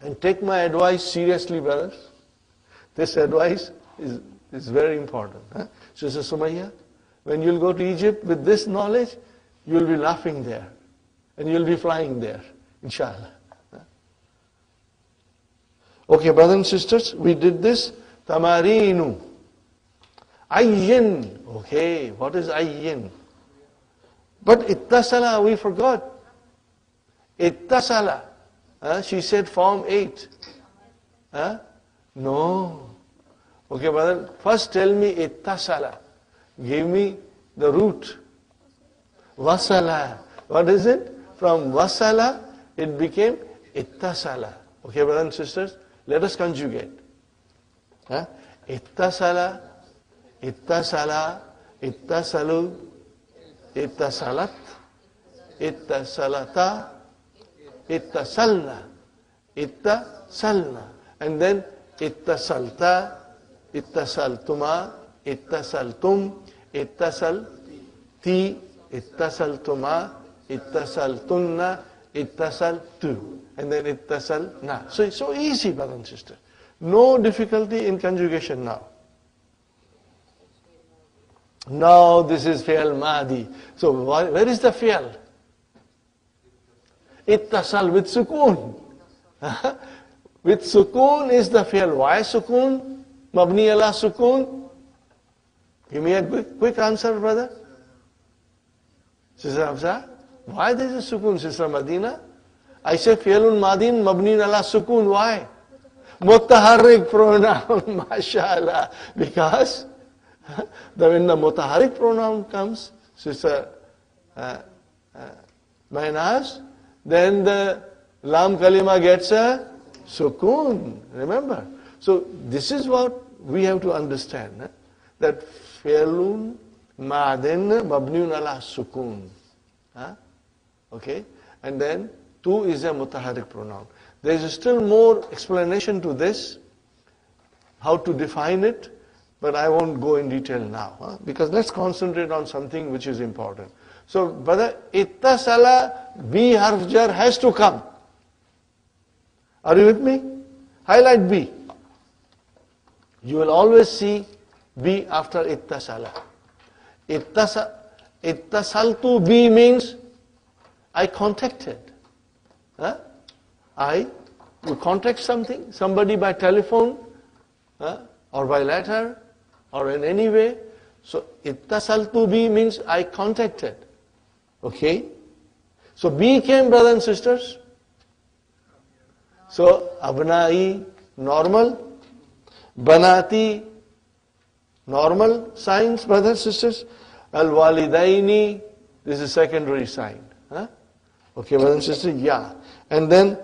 B: And take my advice seriously, brothers. This advice is It's very important. Huh? Sister Sumayya, when you'll go to Egypt with this knowledge, you'll be laughing there. And you'll be flying there, inshallah. Okay, brothers and sisters, we did this. Tamarinu. Ayyin. Okay, what is ayyin? But ittasala, we forgot. Ittasala. She said form 8. No. Okay, brother, first tell me ittasala. Give me the root. Wasala. What is it? From wasala, it became ittasala. Okay, brothers and sisters, let us conjugate. Ittasala, ittasala, ittasalu, ittasalat, ittasalata, ittasalna, ittasalna. And then ittasalta, ittasaltuma, ittasaltum, ittasalti, ittasaltuma, ittasaltunna, ittasaltu, and then ittasalna. So it's so easy, brother and sister. No difficulty in conjugation now. Now this is fi'al madi. So where is the fi'al? Ittasal with sukoon. With sukoon is the fi'al. Why sukoon? Mabni ala sukoon. Give me a quick answer, brother. Sister Hamza, why there is a sukoon, Sister Madina? I say fi'alun madin mabni ala sukoon. Why? Mutaharrik pronoun, mashallah. Because when the mutaharrik pronoun comes, Sister Maynaz, then the lam kalima gets a sukoon. Remember? So this is what we have to understand. That fi'alun madin mabniun ala sukoon. Okay? And then tu is a mutaharrik pronoun. There is still more explanation to this, how to define it, but I won't go in detail now, because let's concentrate on something which is important. So, brother, ittasala, B harf jar has to come. Are you with me? Highlight B. You will always see B after ittasala. Ittasaltu B means I contacted. You contact somebody by telephone, or by letter, or in any way. So, ittasaltu bi means I contacted. Okay? So, B came, brothers and sisters. So, abnai, normal. Banati, normal signs, brothers and sisters. Al-walidaini, this is secondary sign. Okay, brothers and sisters, yeah. And then,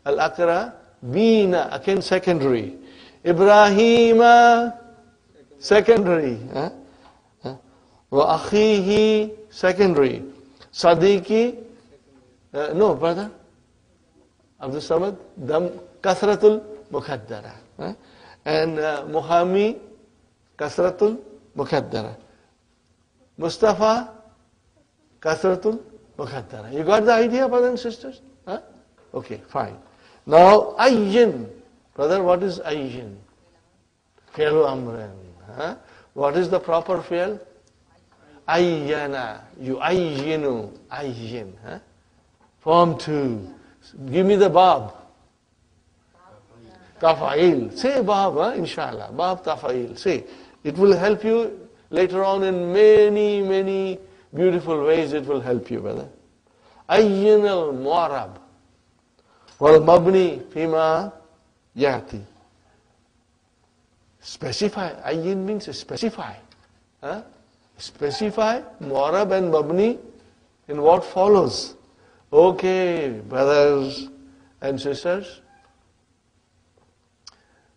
B: Al-Akra, Bina, again secondary. Ibrahima, secondary. Wa akhihi, secondary. Sadiqi, no, brother. Abdul Samad, Dam, Kasratul Mukhaddara. And Muhammi, Kasratul Mukhaddara. Mustafa, Kasratul Mukhaddara. You got the idea, brothers and sisters? Okay, fine. Now, ayyin. Brother, what is ayyin? Fi'lu amrin. What is the proper fi'l? Ayyana. You ayyinu. Ayyin. Form 2. Give me the bab. Tafa'il. Say bab, inshallah. Bab tafa'il. Say. It will help you later on in many, many beautiful ways. It will help you, brother. Ayyin al-mu'arab. Wal-mabni fima yati. Specify. Ayyin means specify. Specify mu'arab and mabni in what follows. Okay, brothers and sisters.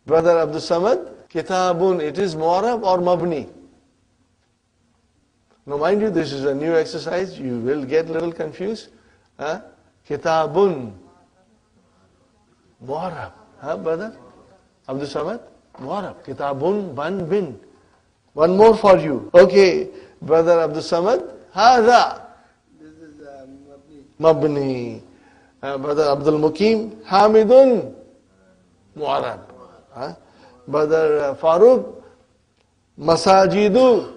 B: Brother Abdul Samad, kitabun, it is mu'arab or mabni? Now mind you, this is a new exercise. You will get a little confused. Kitabun. Mu'arab. Brother? Abdul Samad? Mu'arab. Kitabun, ban, bin. One more for you. Okay. Brother Abdul Samad? Hadha.
C: This is
B: Mabni.
C: Mabni.
B: Brother Abdul Mukim? Hamidun. Mu'arab. Brother Farooq? Masajidu,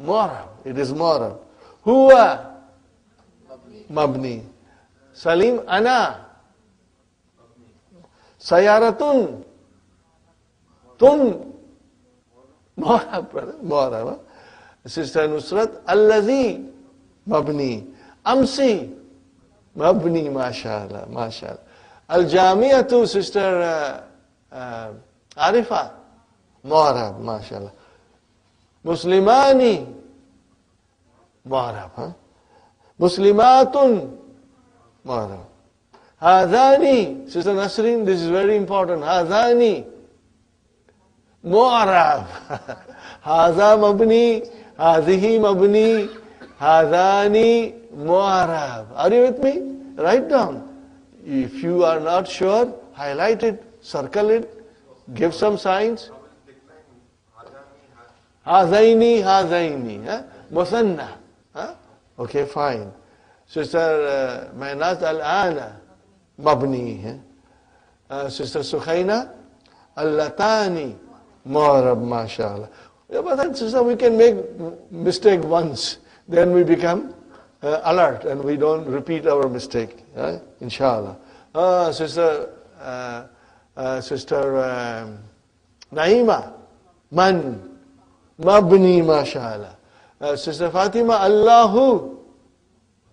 B: mu'rab. It is mu'rab. Huwa, mabni. Salim, ana. Sayaratun, tun. Mu'rab, brother. Mu'rab. Huh? Sister Nusrat, allazi, mabni. Amsi, mabni, mashallah, mashallah. Al-Jamiatu, Sister Arifa, mu'rab, mashallah. Muslimani, mu'rab, huh? Muslimatun, mu'rab. Hadani, Sister Nasreen, this is very important. Hadani, mu'rab. Hadha mabni, hadhihi mabni, hadani mu'rab. Are you with me? Write down. If you are not sure, highlight it, circle it, give some signs. Hazaini, hazaini. Musanna. Okay, fine. Sister Mainat al-Ana, mabni. Sister Sukhaina, al-Latani, mu'rab, mashallah. Yeah, but then, sister, we can make mistake once, then we become alert and we don't repeat our mistake. Inshallah. Sister Naima, man, mabni, mashallah. Sister Fatima, Allahu,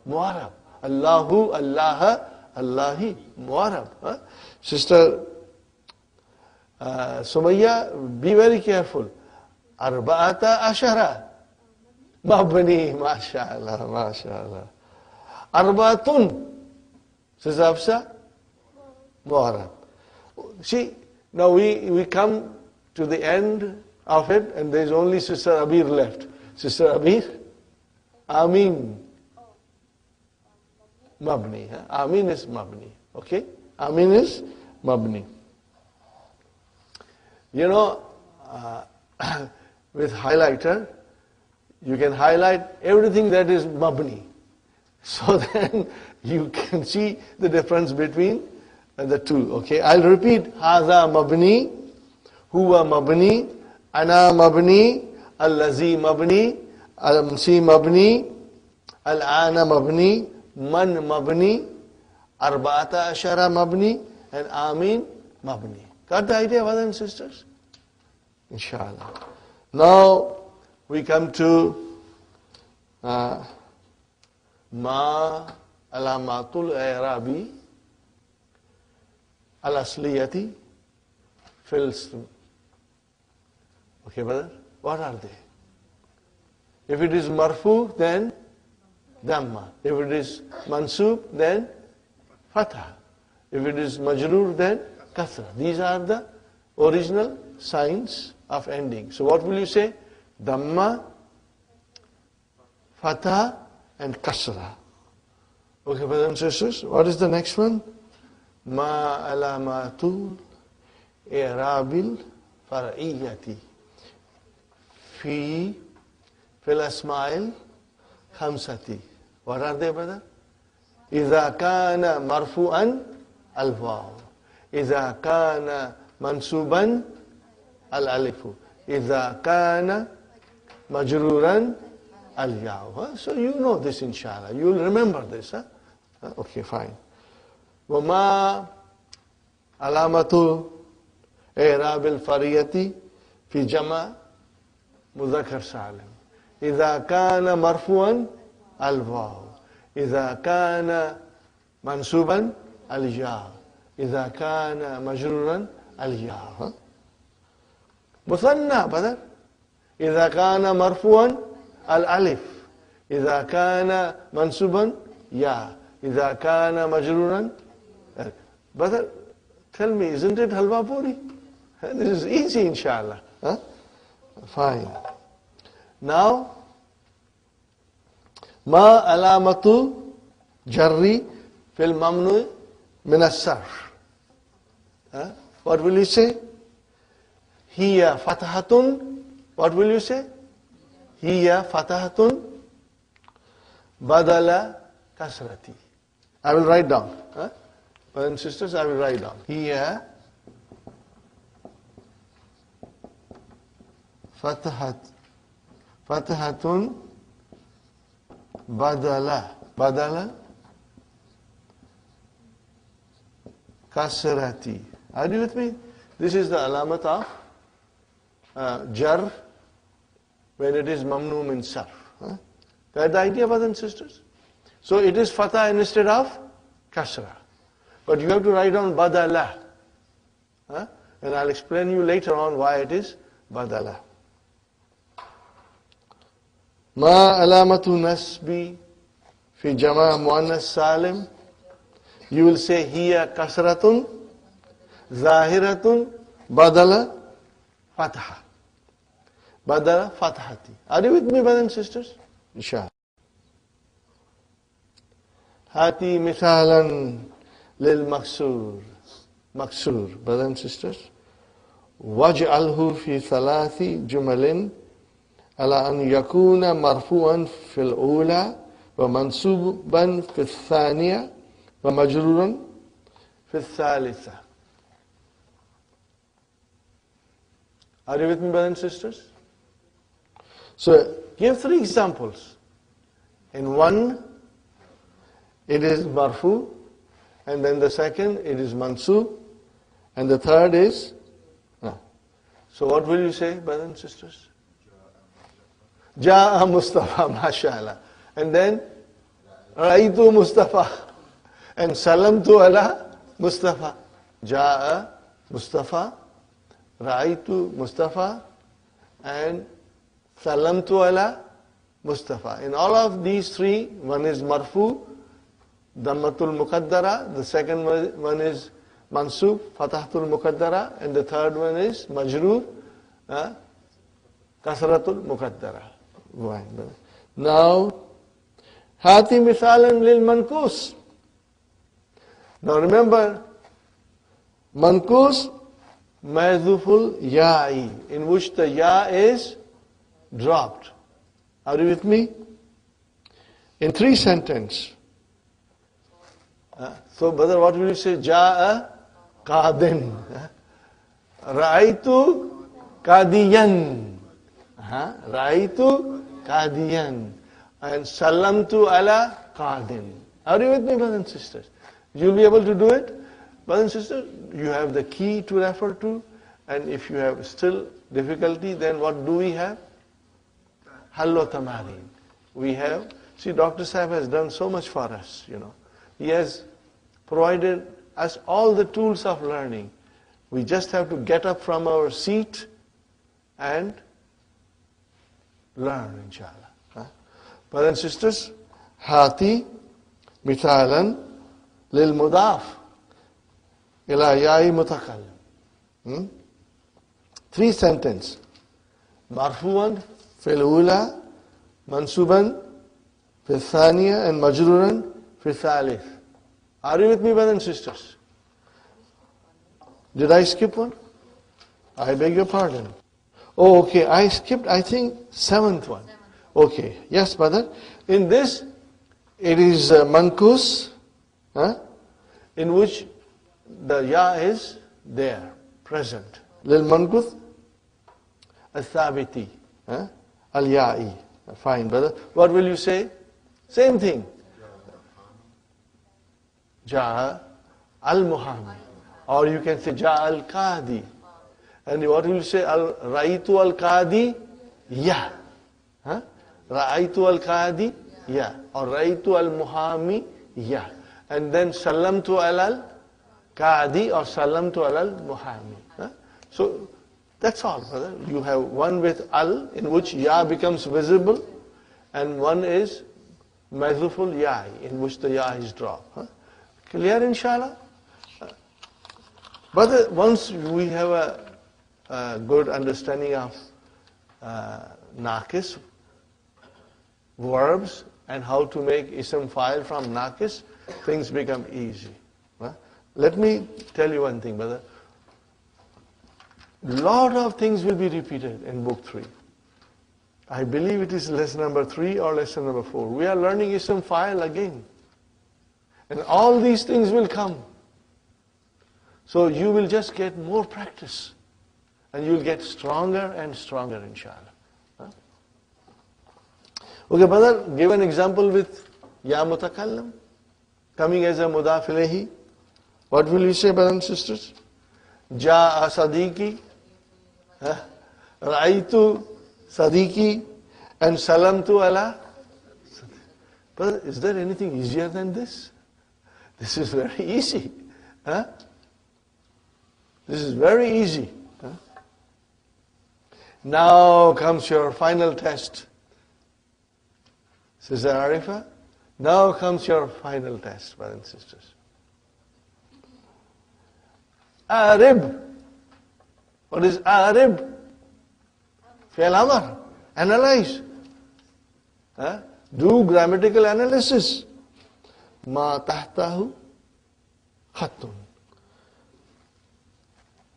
B: mu'arab. Allahu, Allah, Allahi, mu'arab. Sister Sumayya, be very careful. Arba'ata ashara, mabni, mashallah, mashallah. Arba'atun, Sister Hafsa, mu'arab. See, now we come to the end of it and there is only Sister Abir left. Sister Abir, Amin, mabni. Amin is mabni. Okay? Amin is mabni. You know, with highlighter, you can highlight everything that is mabni. So then you can see the difference between the two. Okay, I'll repeat. Haza mabni, huwa mabni, ana mabni, allazi mabni, al-amsi mabni, al-ana mabni, man mabni, arba'ata ashara mabni, and amin mabni. Got the idea, brothers and sisters? Inshallah. Now we come to ma alamatul i'rabi al-asliyati fil ism. Okay, brother? What are they? If it is marfu, then dhamma. If it is mansub, then fatha. If it is majrur, then kasra. These are the original signs of ending. So what will you say? Dhamma, fatha, and kasra. Okay, brothers and sisters, what is the next one? Ma alamatul i'rabil far'iyyati fil asma'il khamsati. What are they, brother? Iza kana marfu'an al-waw. Iza kana mansuban al-alifu. Iza kana majruran al-yaw. So you know this, inshallah. You will remember this. Okay, fine. وما علامة إعراب الفرية في جمع مذكر سالم إذا كان مرفوعا الواو إذا كان منصوبا الياء إذا كان مجرورا الياء مثنى بدل إذا كان مرفوعا الألف إذا كان منصوبا ياء إذا كان مجرورا. Brother, tell me, isn't it halwa puri? This is easy, inshallah. Fine. Now, ma alamatu jarri fil mamnu min as-sarf. What will you say? Hiya fatahatun. What will you say? Hiya fatahatun badala kasrati. I will write down. Brothers and sisters, I will write down. Hiya Fatahatun badala. Badala kasrati. Are you with me? This is the alamat of jar when it is mamnu min sarf. That the idea, brothers and sisters? So it is fatah instead of kasra. But you have to write down badala. And I'll explain you later on why it is badala. Ma alamatu nasbi fi jama muannas salim. You will say hiya kasratun, zahiratun, badala, fatha. Badala, fathati. Are you with me, brothers and sisters? Inshallah. Hati mithalan lil maksur. Maksur, brothers and sisters. Waj'alhu fi thalathi jumalin ala an yakuna marfu'an fil ula wa mansuban fil thaniya wa majruran fil thalitha. Are you with me, brothers and sisters? So, give 3 examples. In one, it is marfu, and then the second, it is mansub, and the third is no. So what will you say, brothers and sisters? Ja'a Mustafa, mashallah. And then, Ra'aytu Mustafa. And Salamtu ala Mustafa. Ja'a Mustafa, Ra'aytu Mustafa, and Salamtu ala Mustafa. In all of these 3, one is marfu, Dammatul Muqaddara, the second one is Mansub, Fatahtul Muqaddara, and the third one is Majroor, Kasratul Muqaddara. Now, Hati Mithalan lil Mankus. Now remember, Mankus, Mahdhuful Ya'i, in which the Ya is dropped. Are you with me? In 3 sentences. So, brother, what will you say? Ja'a Qadin. Ra'aytu Qadiyan. Ra'aytu Qadiyan. And Salamtu ala Qadin. Are you with me, brothers and sisters? You'll be able to do it. Brothers and sisters, you have the key to refer to. And if you have still difficulty, then what do we have? Hallo Tamarin. We have, see, Dr. Sahib has done so much for us, He has provided us all the tools of learning. We just have to get up from our seat and learn, inshallah. Brothers and sisters, Hati mithalan lil mudaf ila ya'i mutakallim. 3 sentences. Marfu'an fil ula, mansuban fil thaniya, and majruran fil thalith. Are you with me, brothers and sisters? Did I skip one? I beg your pardon. Oh, okay, I skipped, I think, 7th one. Okay, yes, brother. In this, it is mankus, in which the ya is there, present. Lil mankus, al-thabiti, al-ya'i. Fine, brother. What will you say? Same thing. Ja'a al-muhami. Or you can say Ja'a al-qadi. And what will you say? Ra'aytu al-qadi, ya. Ra'aytu al-qadi, ya. Or Ra'aytu al-muhami, ya. And then Salamtu al-qadi or Salamtu al-muhami. So that's all, brother. You have one with al, in which ya becomes visible, and one is madhuful ya, in which the ya is dropped. Clear, inshallah? But once we have a good understanding of naqis, verbs, and how to make ism file from naqis, things become easy. Let me tell you one thing, brother. Lot of things will be repeated in book 3. I believe it is lesson number 3 or lesson number 4. We are learning ism file again. And all these things will come. So you will just get more practice. And you'll get stronger and stronger, inshallah. Huh? Okay, brother, give an example with Ya Mutakallam, coming as a mudaf ilayhi. What will you say, brothers and sisters? Ja'a Sadiqi, Ra'aytu Sadiqi, and Salamtu ala. Brother, is there anything easier than this? This is very easy. Huh? This is very easy. Huh? Now comes your final test. Sister Arifa, now comes your final test, brothers and sisters. Arib. What is Arib? Fi'al Amr. Analyze. Huh? Do grammatical analysis. Ma tahtahu khattun.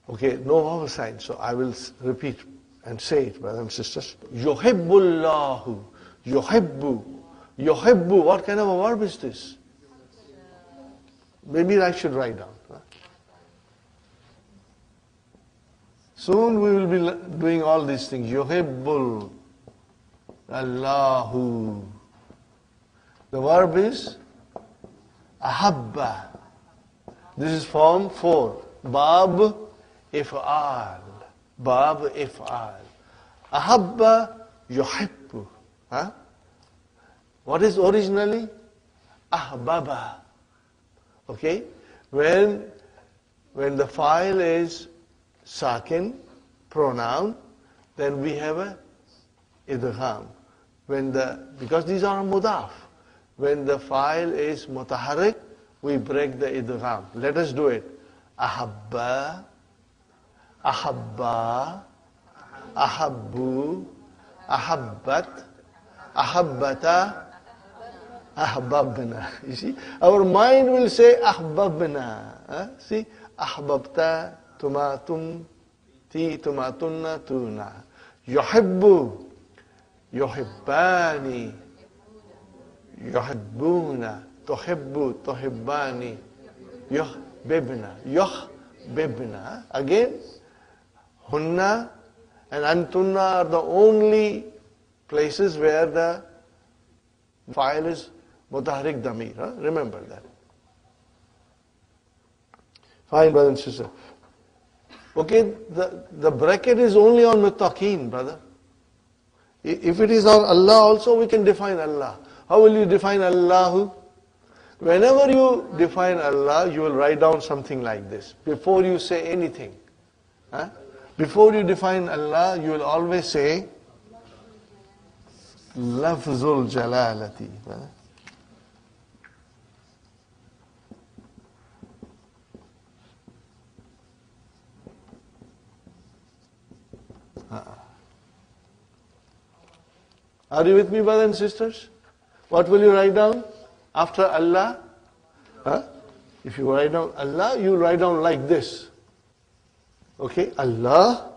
B: Okay, no vowel sign, so I will repeat and say it, brothers and sisters. Yuhibbullahu. Yuhibbu. Yuhibbu. What kind of a verb is this? Maybe I should write down. Soon we will be doing all these things. Yuhibbul Allahu. The verb is ahabba. This is form 4. Bab if'al. Bab if'al. Ahabba yuhibbu. Huh? What is originally? Ahbaba. Okay? When the file is sakin, pronoun, then we have a idgham. Because these are mudaf. When the file is mutaharrik, we break the idgham. Let us do it. Ahabba, ahabba, ahabbu, ahabbat, ahabbata, ahbabna. You see, our mind will say ahbabna. Huh? See, ahbabta, tumatum, ti, tumatunna, tuna. Yuhibbu, yuhibbani, yuhibbuna, tuhibbu, tuhibbani, yuhbibna, yuhbibna. Again, hunna and antunna are the only places where the file is mutaharrik damir. Huh? Remember that. Fine, brother and sister. Okay, the bracket is only on muttaqeen, brother. If it is on Allah also, we can define Allah. How will you define Allah? Whenever you define Allah, you will write down something like this. Before you say anything. Huh? Before you define Allah, you will always say, Lafzul Jalalati. Are you with me, brothers and sisters? What will you write down after Allah? Huh? If you write down Allah, you write down like this. Okay, Allah,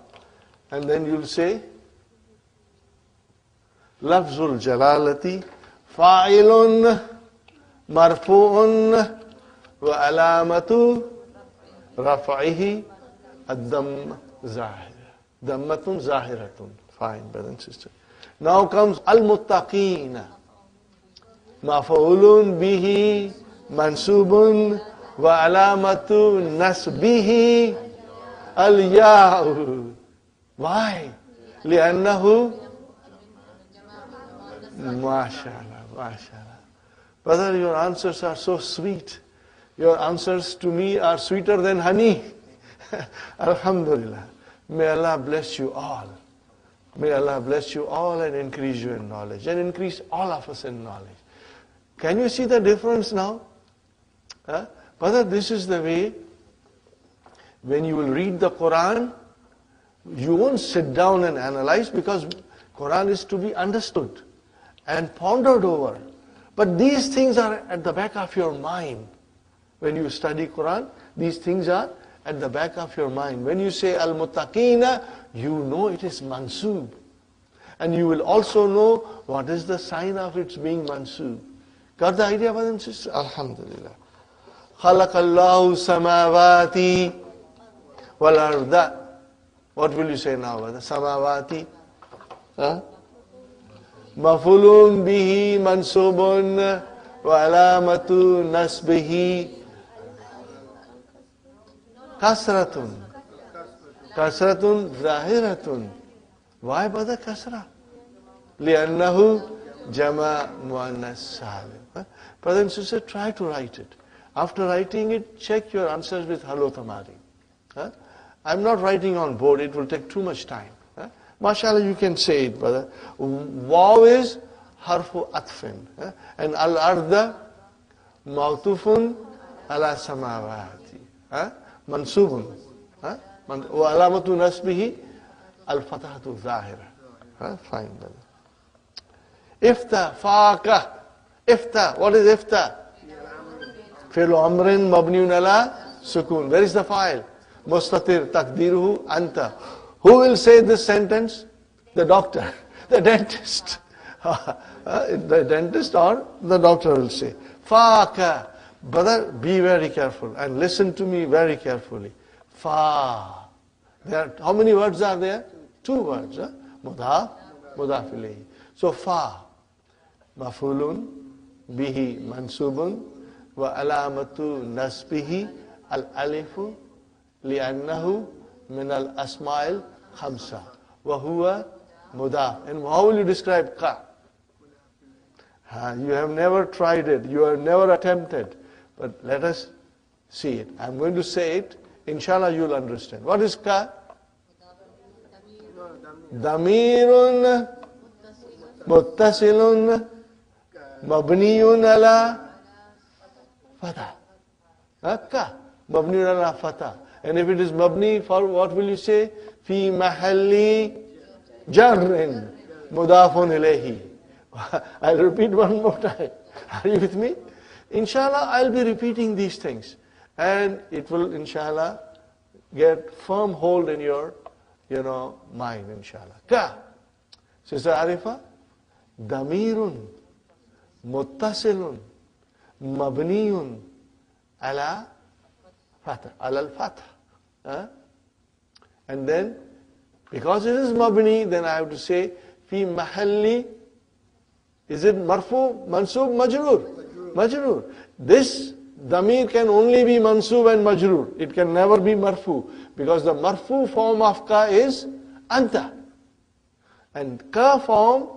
B: and then you'll say, Lafzul Jalalati, Fa'ilun, Marfu'un, Wa alamatu, Raf'ihi, Ad-Damm Zahir. Dammatun Zahiratun. Fine, brother and sister. Now comes Al-Muttaqeen. Maf'ulun bihi, Mansubun, Wa alamatu nasbihi, Al-Ya'u. Why? لأنه MashaAllah, MashaAllah. Brother, your answers are so sweet. Your answers to me are sweeter than honey. Alhamdulillah. May Allah bless you all. May Allah bless you all and increase you in knowledge. And increase all of us in knowledge. Can you see the difference now? Huh? Brother, this is the way when you will read the Quran, you won't sit down and analyze because Quran is to be understood and pondered over. But these things are at the back of your mind. When you study Quran, these things are at the back of your mind. When you say Al-Muttaqina, you know it is mansoob. And you will also know what is the sign of its being mansoob. Got the idea, brothers and sisters? Alhamdulillah. خَلَقَ اللَّهُ السَّمَاوَاتِ وَالْأَرْضَ What will you say now? Samawati. Mafulun bihi mansubun wa alamatu nasbihi kasratun. Kasratun zahiratun. Why brother kasra? Li'annahu jama muannas salim. Brother and sister, try to write it. After writing it, check your answers with Halo Tamari. I'm not writing on board, it will take too much time. MashaAllah, you can say it, brother. Waw is harfu atfin. And al-arda mawtufun ala samawati. Mansubun. Wa alamatu nasbihi al-fatahatu zahira. Fine, brother. Ifta, faqa. Ifta, what is ifta? Fi'lu amrin mabniun ala sukun. Where is the file? Mustatir takdiruhu anta. Who will say this sentence? The doctor, the dentist. The dentist or the doctor will say. Faqa. Brother, be very careful and listen to me very carefully. Fa. How many words are there? 2 words. Mudaf, mudaf ilayhi. So fa. Mafulun bihi mansubun wa alamatu nasbihi al-alifu li'annahu min al-asma'il khamsa wa huwa mudaf. And how will you describe ka? You have never tried it, you have never attempted, but let us see it. I'm going to say it, inshallah you'll understand. What is ka? Damirun muttasilun mabniyun ala fatah. Ka. Mabniyun ala fatah. And if it is mabni, for what will you say? Fi mahalli jarrin mudafun ilayhi. I'll repeat one more time. Are you with me? Inshallah, I'll be repeating these things. And it will, inshallah, get firm hold in your, mind, inshallah. Ka. Sister Arifa, damirun muttasilun mabniyun ala fatah, ala al-fatah. And then, because it is mabni, then I have to say, fi mahalli, is it marfu, mansub, majroor? Majroor. This damir can only be mansub and majroor. It can never be marfu, because the marfu form of ka is anta. And ka form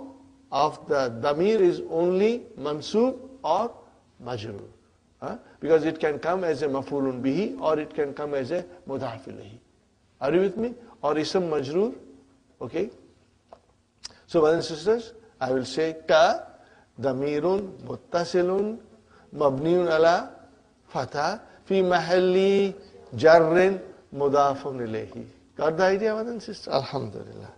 B: of the damir is only mansub or majroor. Because it can come as a mafulun bihi or it can come as a mudaf ilayhi. Are you with me? Or ism majroor. Okay? So brothers and sisters, I will say ka damirun muttasilun mabniun ala fatha fi mahalli jarrin mudafun ilayhi. Got the idea, brothers and sisters? Alhamdulillah.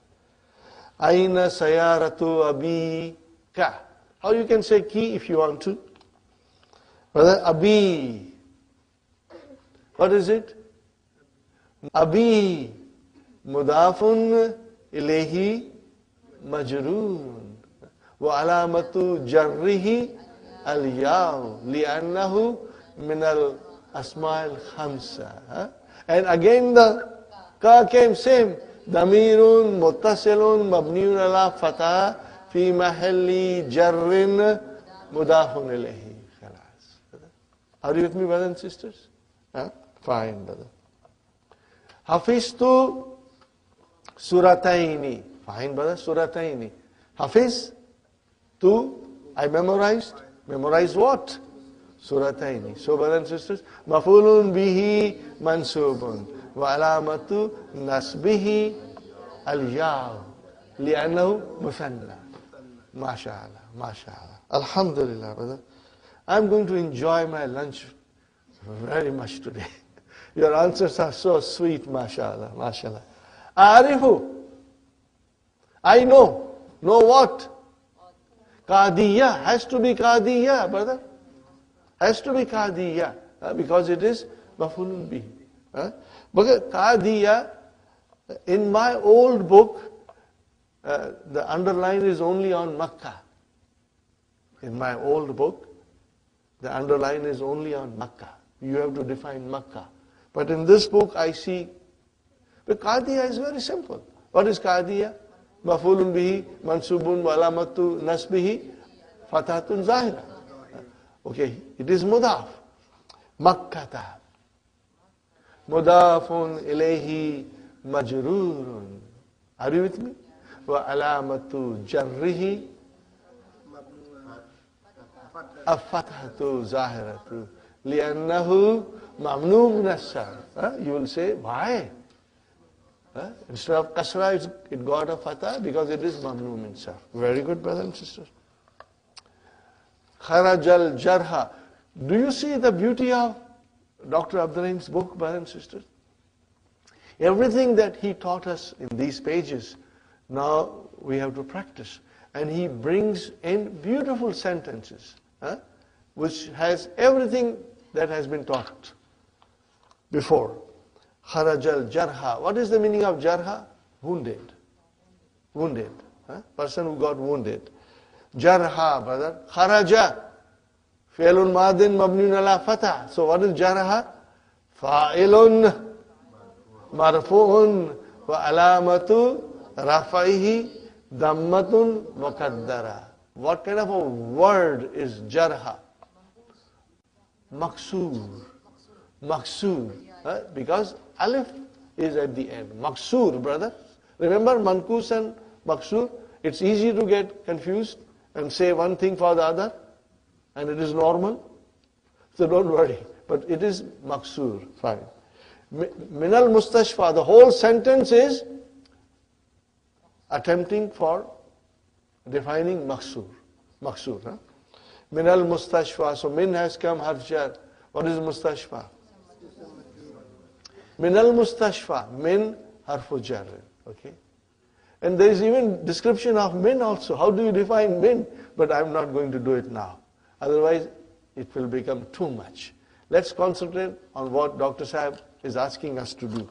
B: Aina sayaratu abi ka. How you can say ki if you want to? Brother, abi. What is it? Abi mudafun ilayhi majroon wa alamatu jarrihi al-yaw li'annahu min al-asma'il khamsa. And again the ka came same. Damirun muttasilun mabniun ala fatah fi mahalli jarrin mudafun ilayhi. Are you with me, brothers and sisters? Fine, brother. Hafiztu surataini. Fine, brother, surataini. Hafiz, I memorized. Memorized what? Surataini. So, brothers and sisters, mafulun bihi mansubun wa alamatu nasbihi al-yaw li'annahu musanna. MashaAllah, MashaAllah. Alhamdulillah, brother. I'm going to enjoy my lunch very much today. Your answers are so sweet, mashallah, mashallah. Arifu. I know. Know what? Qadiyya. Has to be Qadiyya, brother. Has to be Qadiyya. Because it is mafulun bihi. Because Qadiyya, in my old book, the underline is only on Makkah. In my old book, the underline is only on Makkah. You have to define Makkah. But in this book I see But qadiya is very simple. What is qadiya? Maf'ulun bihi, mansubun wa alamatu nasbihi, fathatun zahira. Okay, it is mudaf. Makkata. Mudafun ilayhi majrurun. Are you with me? Wa alamatu jarrihi afathatu zahiratu. Li'annahu mamnu min as-sarf. You will say, why? Instead of kasra, it got a fatah because it is mamnu min sarf. Very good, brothers and sisters. Kharajal jarha. Do you see the beauty of Dr. Abdurrahim's book, brothers and sisters? Everything that he taught us in these pages, now we have to practice. And he brings in beautiful sentences, which has everything that has been taught before. Kharajal jarha. What is the meaning of jarha? Wounded. Wounded. Person who got wounded. Jarha, brother. Kharaja. Fi'lun madin mabniun ala fatah. So what is jarha? Fa'ilun marfu'un wa alamatu rafaihi dammatun muqaddara. What kind of a word is jarha? Maksur. Maksur. Because alif is at the end. Maksur, brother. Remember mankus and maksur? It's easy to get confused and say one thing for the other. And it is normal. So don't worry. But it is maksur. Fine. Minal mustashfa. The whole sentence is attempting for defining maksur. Maksur. Minal mustashfa. So min has come harf jar. What is mustashfa? Minal mustashfa. Min harfu jar. Okay. And there is even description of min also. How do you define min? But I'm not going to do it now. Otherwise, it will become too much. Let's concentrate on what Dr. Sahib is asking us to do.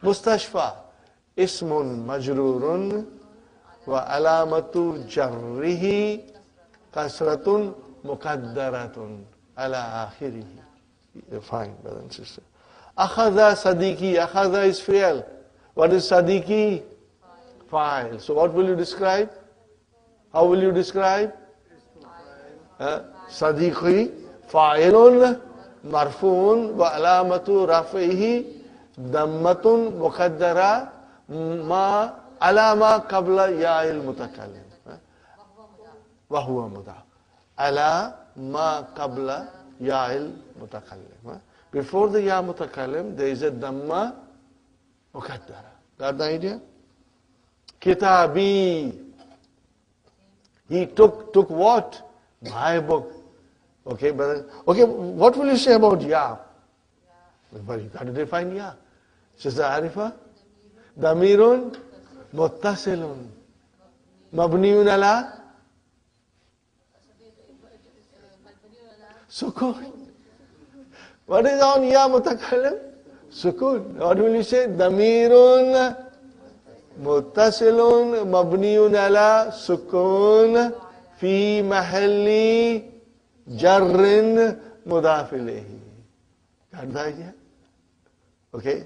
B: Mustashfa. Ismun majrurun wa alamatu jarrihi kasratun muqaddaratun ala akhirihi. Fine, brother and sister. Akhadha sadiqi. Akhadha is fi'al. What is sadiqi? Fa'il. So what will you describe? How will you describe? Sadiqi fa'ilun marfu'un wa alamatu rafihi dammatun muqaddara ma alama qabla ya'il mutakallim. Wa huwa mudaf. Ala ma qabla ya'il mutakallim. Before the ya mutakallim, there is a damma muqaddara. Got the idea? Kitabi. He took what? My book. Okay, brother. Okay, what will you say about ya? But you got to define ya. Says Arifa. Damirun muttasilun. Mabniun ala sukun. What is on ya mutakallim? Sukun. What will you say? Damirun muttasilun mabniun ala sukun fi mahalli jarrin mudaf ilayhi. Got the idea? Okay.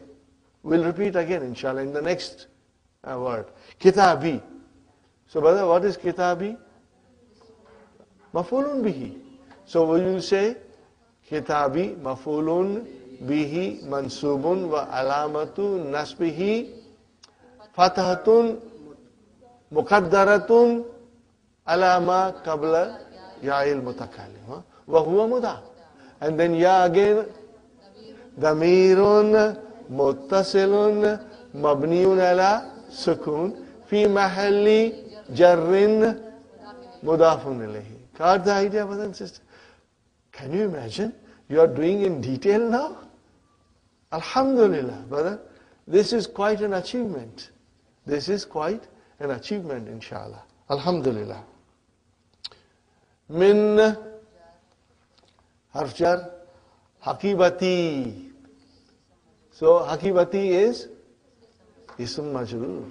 B: We'll repeat again, inshallah, in the next word. Kitabi. So, brother, what is kitabi? Maf'ulun bihi. So, will you say kitabi maf'ulun bihi mansubun wa alamatu nasbihi fathatun muqaddaratun alama qabla ya'il mutakallim. Wa huwa mudaf. And then ya again. Damirun muttasilun mabniun ala sukun fi mahalli jarrin mudafun ilayhi. Got the idea, brother and sister? Can you imagine? You are doing in detail now? Alhamdulillah, brother. This is quite an achievement. This is quite an achievement, inshallah. Alhamdulillah. Min harf jar. Hakibati. So Hakibati is ism majrur.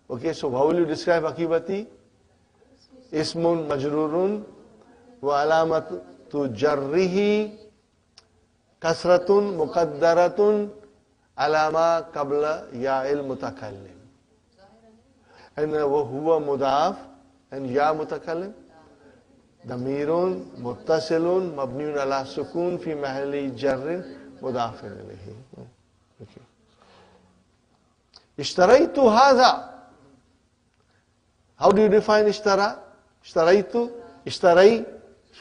B: Okay, so how will you describe Hakibati? Ismun majrurun wa alamatu jarrihi kasratun muqaddaratun alama qabla ya'il mutakallim. And huwa mudaf and ya mutakallim. Damirun muttasilun mabniun ala sukun fi mahalli jarrin mudafin ilayhi. Okay. Ishtaraitu hadha. How do you define ishtara? Ishtaraitu, ishtarai,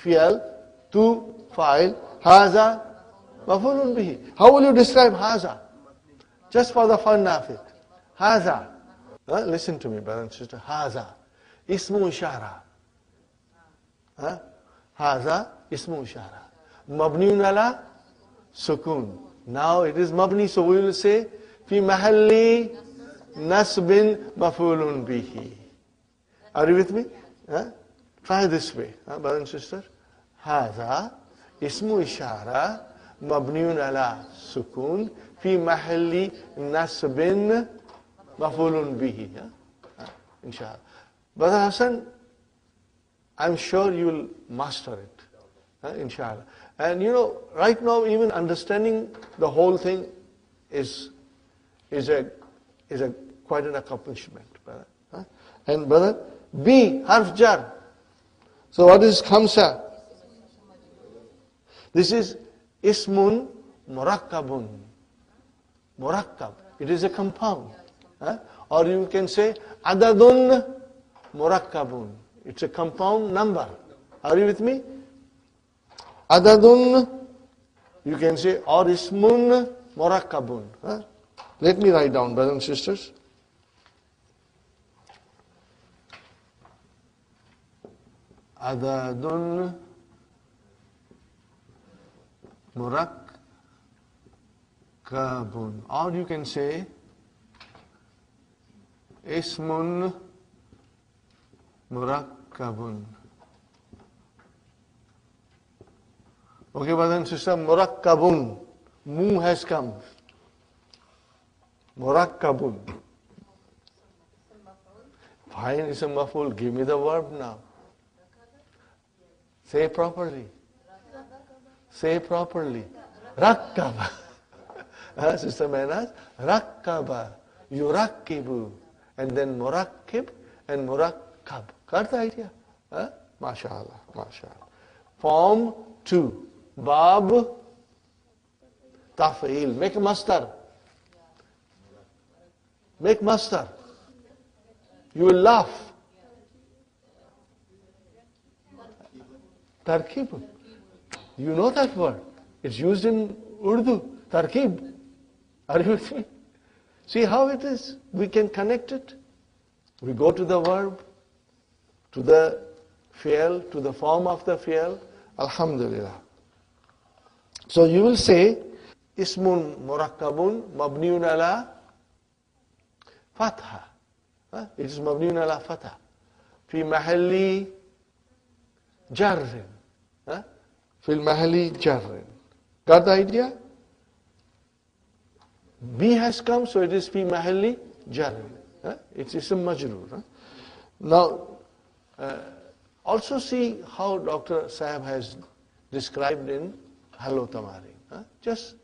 B: fi'al, tu, fa'il, hadha, maf'ulun bihi. How will you describe hadha? Just for the fun of it. Hadha. Listen to me, brother and sister. Hadha. Ismu ishara. Hadha, ismu ishara. Mabniun ala sukun. Now it is mabni, so we will say, fi mahalli nasbin maf'ulun bihi. Are you with me? Try this way, brother and sister. Hadha ismu ishara mabniun ala sukun fi mahalli nasbin maf'ulun bihi. Inshallah. Brother Hassan, I'm sure you will master it. Inshallah. And you know, right now even understanding the whole thing is quite an accomplishment, brother. And brother, B, harf jar. So what is khamsa? This is ismun murakkabun. Murakkab. It is a compound. Or you can say adadun murakkabun. It's a compound number. Are you with me? Adadun, you can say, or ismun murakkabun. Let me write down, brothers and sisters. Adadun murakkabun. Or you can say ismun murakkabun. Okay, brothers and sisters, murakkabun. Mu has come. Murakkabun. Fine, it's a maf'ul. Give me the verb now. Say properly. Say properly. Rakkaba. Sister Mehnaz, rakkaba. Yurakkibu. And then murakkib and murakkab. Got the idea? MashaAllah. MashaAllah. Form 2. Bab taf'il. Make a mastar. Make mastar. You will laugh. Tarkib. You know that word. It's used in Urdu. Tarkib. Are you with me? See how it is? We can connect it. We go to the verb, to the fi'al, to the form of the fi'al. Alhamdulillah. So you will say, Ismun murakkabun mabniun ala fatha. It is mabniun ala fatha. Fi mahalli jarrin. Fi mahalli jarrin. Got the idea? B has come, so it is fi mahalli jarrin. It's ism majroor. Now, also see how Dr. Sahab has described in Hello Tamarin. Just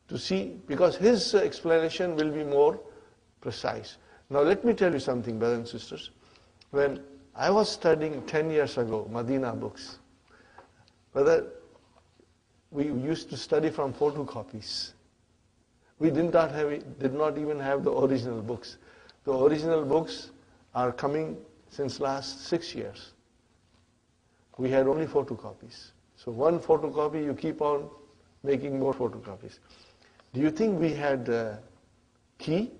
B: to see, because his explanation will be more precise. Now let me tell you something, brothers and sisters. When I was studying 10 years ago, Madina books, brother, we used to study from photocopies. We did not even have the original books. The original books are coming since last 6 years. We had only photocopies. So one photocopy, you keep on making more photocopies. Do you think we had key?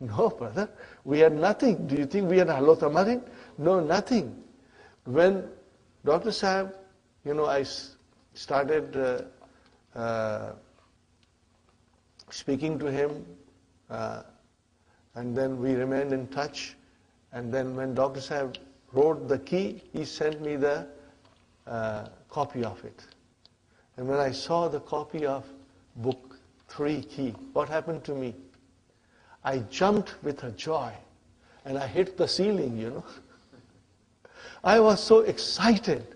B: No, brother. We had nothing. Do you think we had Hello Tamarin? No, nothing. When Dr. Sahab, I started speaking to him, and then we remained in touch. And then when Dr. Sahab wrote the key, he sent me the copy of it. And when I saw the copy of book 3 key, what happened to me? I jumped with a joy and I hit the ceiling, I was so excited.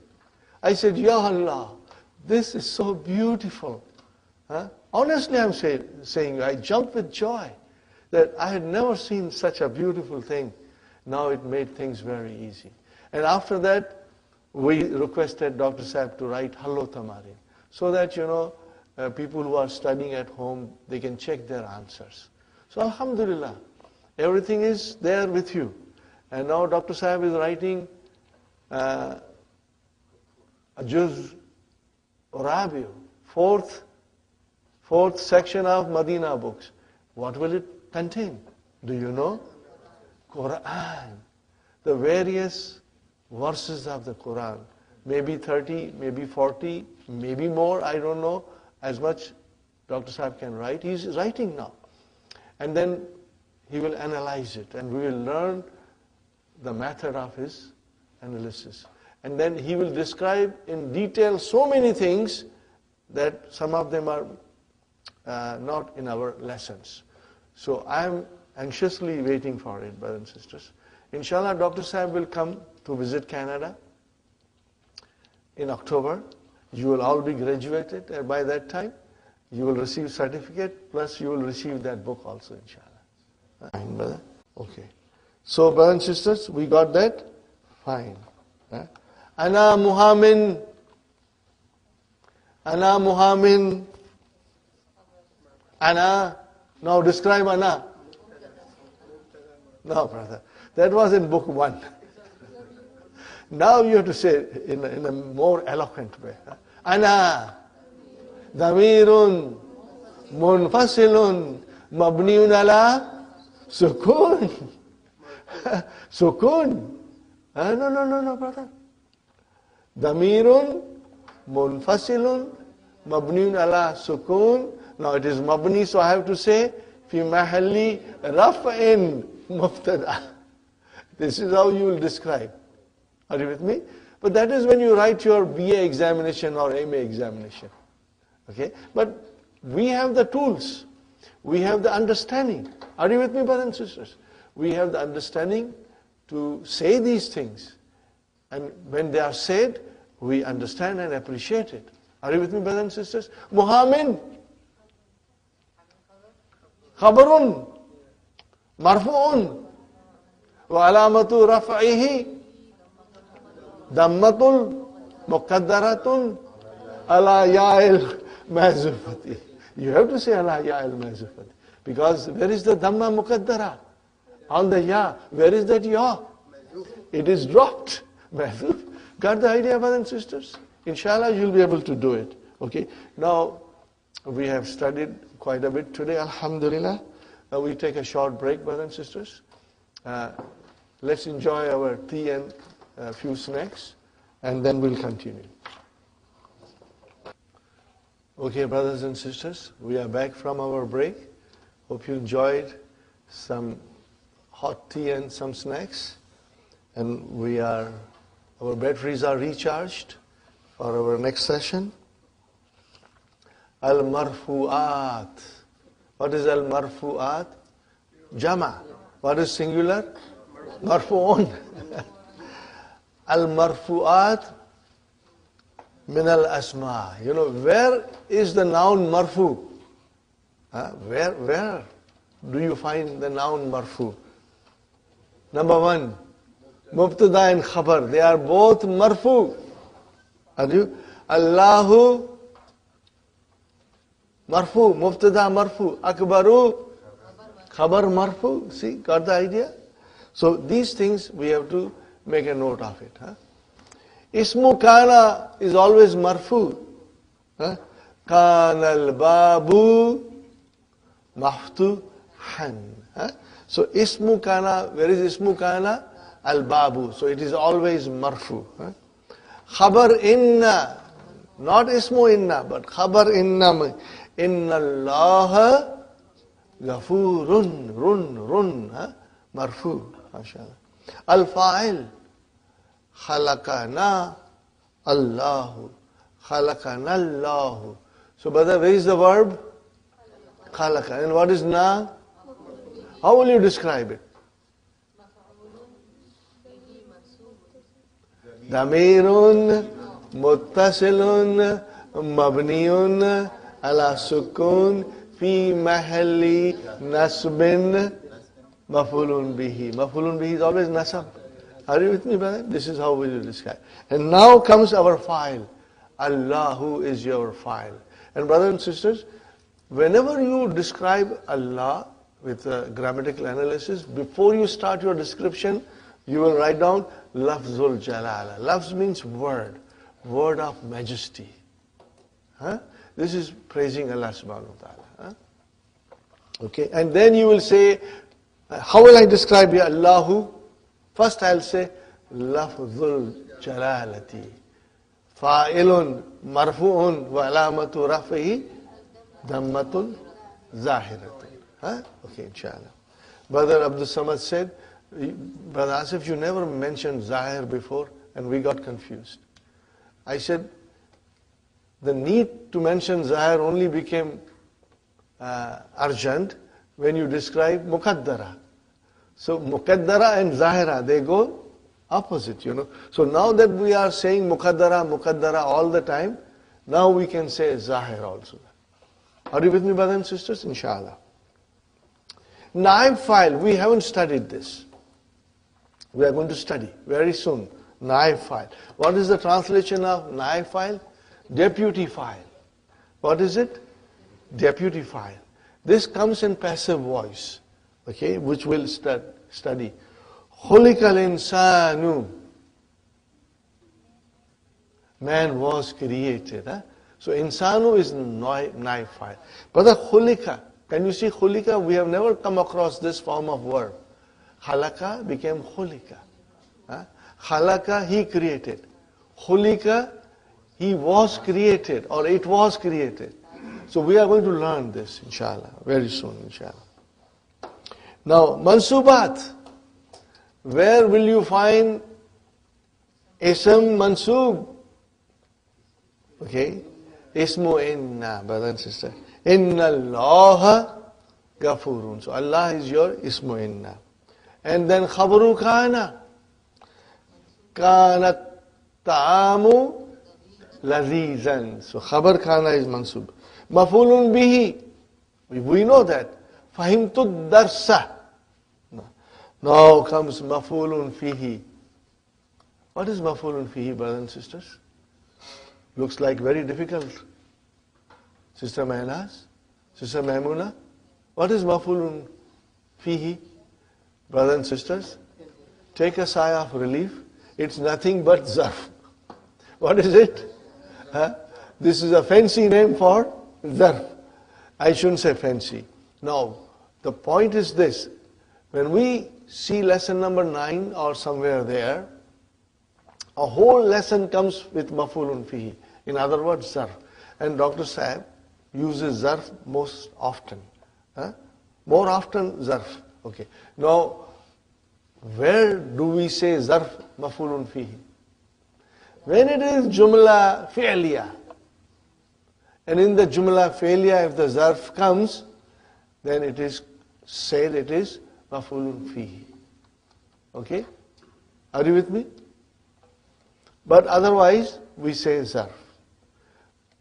B: I said, Ya Allah, this is so beautiful. Honestly, I'm saying, I jumped with joy that I had never seen such a beautiful thing. Now it made things very easy. And after that, we requested Dr. Sahib to write Hallo Tamarin, so that, people who are studying at home, they can check their answers. So alhamdulillah, everything is there with you. And now Dr. Sahib is writing a Juz Rabi, fourth section of Madina books. What will it contain? Do you know? Quran. The various verses of the Quran. Maybe 30, maybe 40, maybe more, I don't know. As much Dr. Sahib can write. He's writing now. And then he will analyze it, and we will learn the method of his analysis. And then he will describe in detail so many things that some of them are not in our lessons. So I am anxiously waiting for it, brothers and sisters. Inshallah, Dr. Sahib will come to visit Canada in October. You will all be graduated, and by that time, you will receive certificate, plus you will receive that book also, inshallah. Fine, brother? Okay. So, brothers and sisters, we got that? Fine. Ana Muhammin. Ana. Now describe Ana. No, brother. That was in book 1. Now you have to say it in a more eloquent way. Ana. Damirun. Munfasilun. Mabniun ala. Sukun. Sukun. No, brother. Damirun. Munfasilun. Mabniun ala sukun. Now it is mabni, so I have to say fi mahalli raf'in mubtada. This is how you will describe. Are you with me? But that is when you write your BA examination or MA examination. Okay? But we have the tools. We have the understanding. Are you with me, brothers and sisters? We have the understanding to say these things. And when they are said, we understand and appreciate it. Are you with me, brothers and sisters? Muhammin. Khabarun. Marfu'un. Wa alamatu raf'ihi. Dammatul muqaddaratun ala ya'il mazufati. You have to say ala ya'il mazufati. Because where is the damma muqaddara? On the ya. Where is that ya? It is dropped. Mazuf. Got the idea, brothers and sisters? Inshallah, you'll be able to do it. Okay. Now, we have studied quite a bit today, alhamdulillah. We take a short break, brothers and sisters. Let's enjoy our tea and a few snacks, and then we'll continue. Okay, brothers and sisters, we are back from our break. Hope you enjoyed some hot tea and some snacks. And our batteries are recharged for our next session. Al-Marfu'at. What is Al-Marfu'at? Jama. What is singular? Marfu'un. Al-Marfu'at min al-asma. Where is the noun marfu? Where do you find the noun marfu? Number 1, Mubtada and Khabar. They are both marfu. Allahu marfu, Mubtada marfu, Akbaru Khabar marfu. See, got the idea? So these things we have to make a note of it. Ismu kana is always marfu. Kana al-babu maftuhan. So ismu kana, where is ismu kana? Al-babu. So it is always marfu. Khabar inna, not ismu inna, but khabar inna. Inna Allah ghafurun, run, marfu. MashaAllah. Al-fa'il. Khalaqana Allahu. Khalaqana Allahu. So, brother, where is the verb? Khalaqa. And what is na? How will you describe it? Damirun, muttasilun, mabniyun, ala sukun fi mahalli nasbin mafulun bihi. Mafulun bihi is always nasab. Are you with me, brother? This is how we will describe. And now comes our file. Allahu is your file. And brothers and sisters, whenever you describe Allah with a grammatical analysis, before you start your description, you will write down Lafzul Jalala. Lafz means word, word of majesty. Huh? This is praising Allah subhanahu wa ta'ala. Huh? Okay, and then you will say, how will I describe ya Allahu? First I'll say, Lafzul Jalalati. Fa'ilun marfu'un wa alamatu rafihi dammatun zahiratun. Huh? Okay, inshallah. Brother Abdul Samad said, Brother Asif, you never mentioned Zahir before, and we got confused. I said, the need to mention Zahir only became urgent when you describe Muqaddara. So Muqaddara and Zahira, they go opposite, you know. So now that we are saying Muqaddara all the time, now we can say Zahir also. Are you with me, brothers and sisters? Inshallah. Naib file, we haven't studied this. We are going to study very soon. Naib file. What is the translation of Naib file? Deputy file. What is it? Deputy file. This comes in passive voice, okay, which we'll study. Khuliqal insanu. Man was created. Huh? So insanu is naib file. Brother, khulika. Can you see khulika? We have never come across this form of verb. Khalaka became khulika. Huh? Khalaka, he created. Khulika, he was created, or it was created. So we are going to learn this, inshallah, very soon, inshallah. Now, mansubat. Where will you find ism mansub? Okay. Ismu inna, brother and sister. Inna Allah gafurun. So Allah is your ismu inna. And then khabaru kana. Kanat ta'amu lazizan. So khabar kana is mansub. Mafulun bihi. We know that. Fahimtud darsa. Now comes mafulun fihi. What is mafulun fihi, brothers and sisters? Looks like very difficult. Sister Mahnaz? Sister Maimuna? What is mafulun fihi? Brothers and sisters, take a sigh of relief. It's nothing but zarf. What is it? Huh? This is a fancy name for zarf. I shouldn't say fancy. Now, the point is this. When we see lesson number 9 or somewhere there, a whole lesson comes with mafulun fihi. In other words, zarf. And Dr. Saab uses zarf most often. Huh? More often zarf. Okay. Now, where do we say zarf mafulun fihi? When it is jumla fi'liya. And in the jumla fi'liya, if the zarf comes, then it is said it is mafulun fihi. Okay? Are you with me? But otherwise, we say zarf.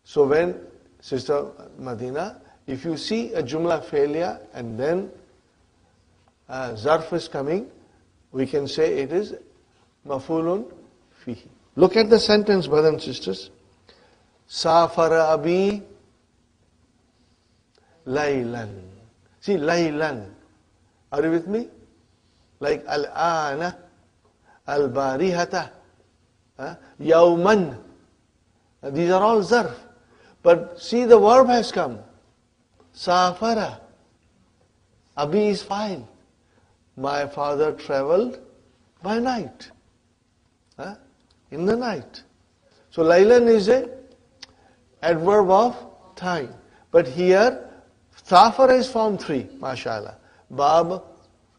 B: So when, Sister Madina, if you see a jumla fi'liya and then zarf is coming, we can say it is mafulun fihi. Look at the sentence, brothers and sisters. Safara abi laylan. See, laylan. Are you with me? Like al-ana, al-barihata, yawman. These are all zarf. But see, the verb has come. Safara. Abi is fine. My father traveled by night. In the night. So laylan is a adverb of time. But here, safara is form 3, mashallah. Bab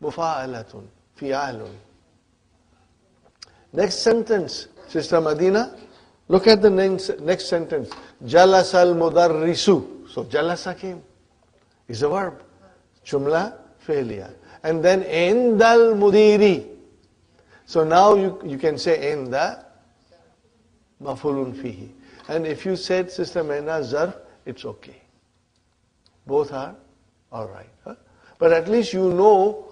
B: mufa'alatun, fi'alun. Next sentence, Sister Madina, look at the next sentence. Jalasal mudarrisu. So jalasa came. Is a verb. Jumla fi'liya. And then indal mudiri. So now you can say inda mafulun fihi. And if you said, Sister Mehna, zarf, it's okay. Both are all right. Huh? But at least you know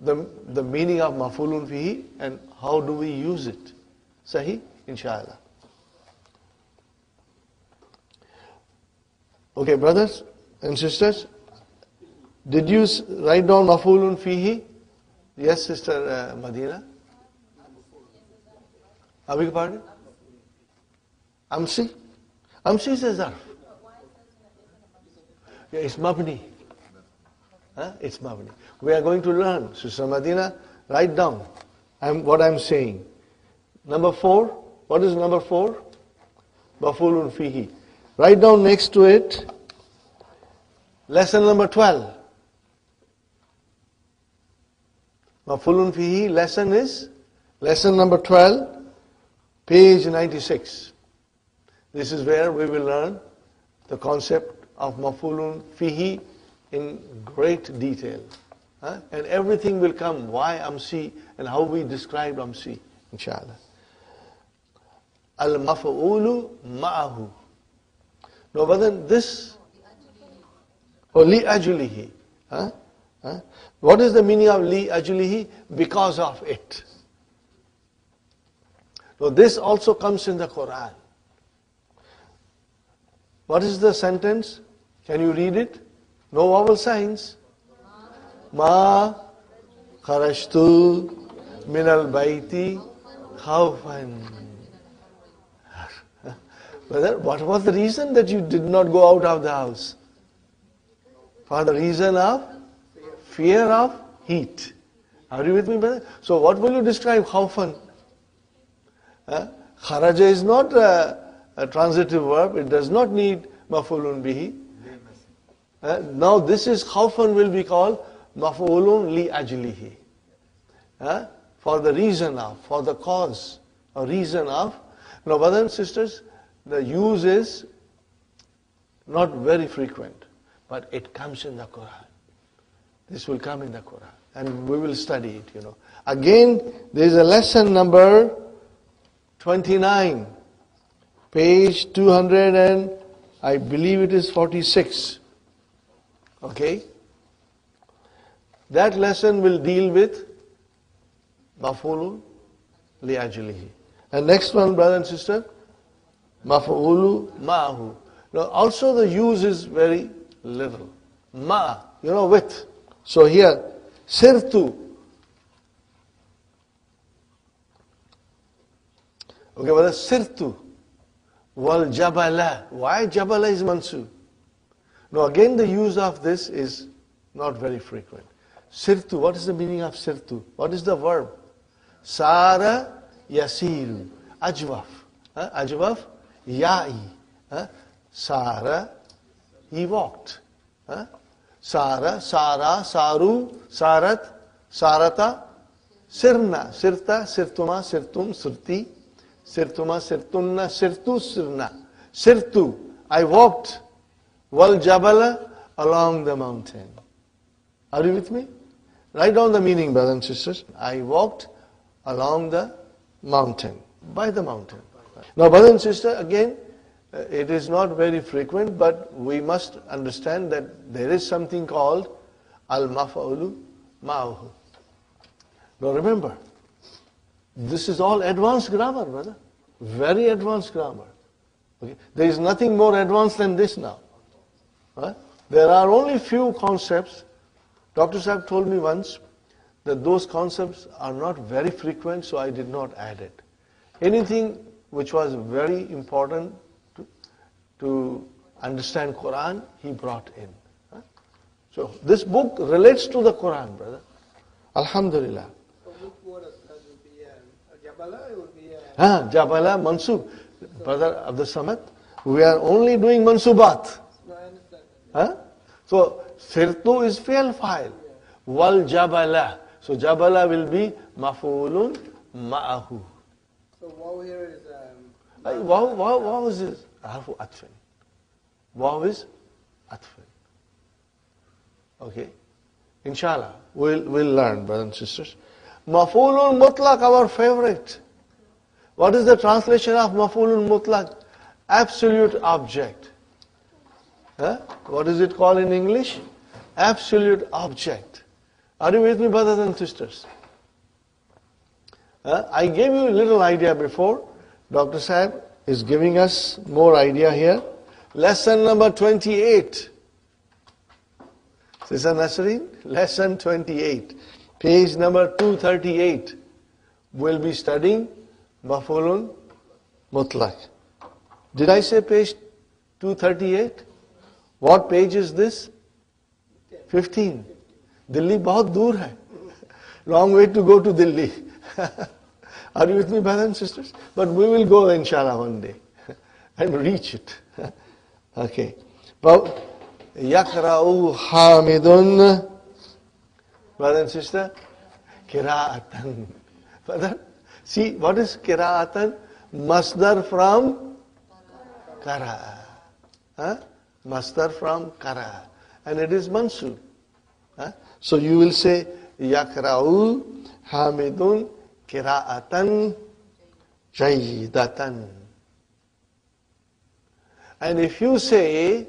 B: the meaning of maf'ulun fihi and how do we use it. Sahih? Inshallah. Okay, brothers and sisters, did you write down maf'ulun fihi? Yes, Sister Madina? I beg your pardon? Amsi? Amsi is a zarf. Yeah, it's mabni. Huh? It's mabni. We are going to learn. Sister Madina, write down what I'm saying. Number 4. What is number 4? Maf'ulun fihi. Write down next to it. Lesson number 12. Maf'ulun fihi lesson is lesson number 12, page 96. This is where we will learn the concept of maf'ulun fihi in great detail. And everything will come, why amsi and how we describe amsi, inshallah. Al-maf'ulu ma'ahu. No, but then this, or li ajlihi. What is the meaning of li ajlihi? Because of it. So this also comes in the Quran. What is the sentence? Can you read it? No vowel signs. Ma kharajtu min al-bayti khawfan. Brother, what was the reason that you did not go out of the house? For the reason of fear of heat. Are you with me, brother? So what will you describe khawfan? Kharaja is not a transitive verb. It does not need maf'ulun bihi. Now this is khawfan will be called maf'ulun li ajlihi. For the reason of, for the cause, or reason of. Now, brothers and sisters, the use is not very frequent, but it comes in the Quran. This will come in the Quran, and we will study it, Again, there is a lesson number 29, page 200 and I believe it is 46. Okay? That lesson will deal with maf'ulun li ajlihi. And next one, brother and sister, maf'ulu ma'ahu. Now also the use is very little. Ma, with. So here, sirtu. Okay, brother, sirtu. Wal jabala. Why jabala is mansub? Now again the use of this is not very frequent. Sirtu, what is the meaning of sirtu? What is the verb? Sara yasiru. Ajwaf. Ajwaf, ya'i. Sara, he walked. Sara, Sara, Saru, Sarat, Sarata, Sirna, Sirta, Sirtuma, Sirtum, Sirti, Sirtuma, Sirtunna, Sirtu, Sirna. Sirtu, I walked. Wal Jabala, along the mountain. Are you with me? Write down the meaning, brothers and sisters. I walked along the mountain. By the mountain. Now, brothers and sisters, again, it is not very frequent, but we must understand that there is something called al-maf'ulu ma'ahu. Now remember, this is all advanced grammar, brother. Very advanced grammar. Okay? There is nothing more advanced than this now. There are only few concepts. Dr. Saab told me once that those concepts are not very frequent, so I did not add it. Anything which was very important to understand Quran, he brought in. So this book relates to the Quran, brother. Alhamdulillah. Jabala, Mansub. Brother Abdul Samad, we are only doing Mansubat. So Sirtu is fi'l fa'il. Wal Jabala. So Jabala will be maf'ulun ma'ahu.
C: So waw here is...
B: Waw is this? Harfu atfin. Waw is atfin. Okay? Inshallah, we'll learn, brothers and sisters. Maf'ulun mutlaq, our favorite. What is the translation of maf'ulun mutlaq? Absolute object. What is it called in English? Absolute object. Are you with me, brothers and sisters? I gave you a little idea before. Dr. Sahib is giving us more idea here. Lesson number 28. Sister Nasreen, lesson 28. Page number 238. We'll be studying Maf'ulun Mutlaq. Did I say page 238? What page is this? 15. Delhi बहुत दूर है. Long way to go to Delhi. Are you with me, brothers and sisters? But we will go, inshallah, one day and reach it. Okay. But Yakra'u Hamidun, brother and sister, Kira'atan. Brother, see, what is Kira'atan? Masdar from Kara'a. Masdar from Kara'a. And it is mansub. So you will say, Yakra'u Hamidun Kira'atan Jaydatan. And if you say,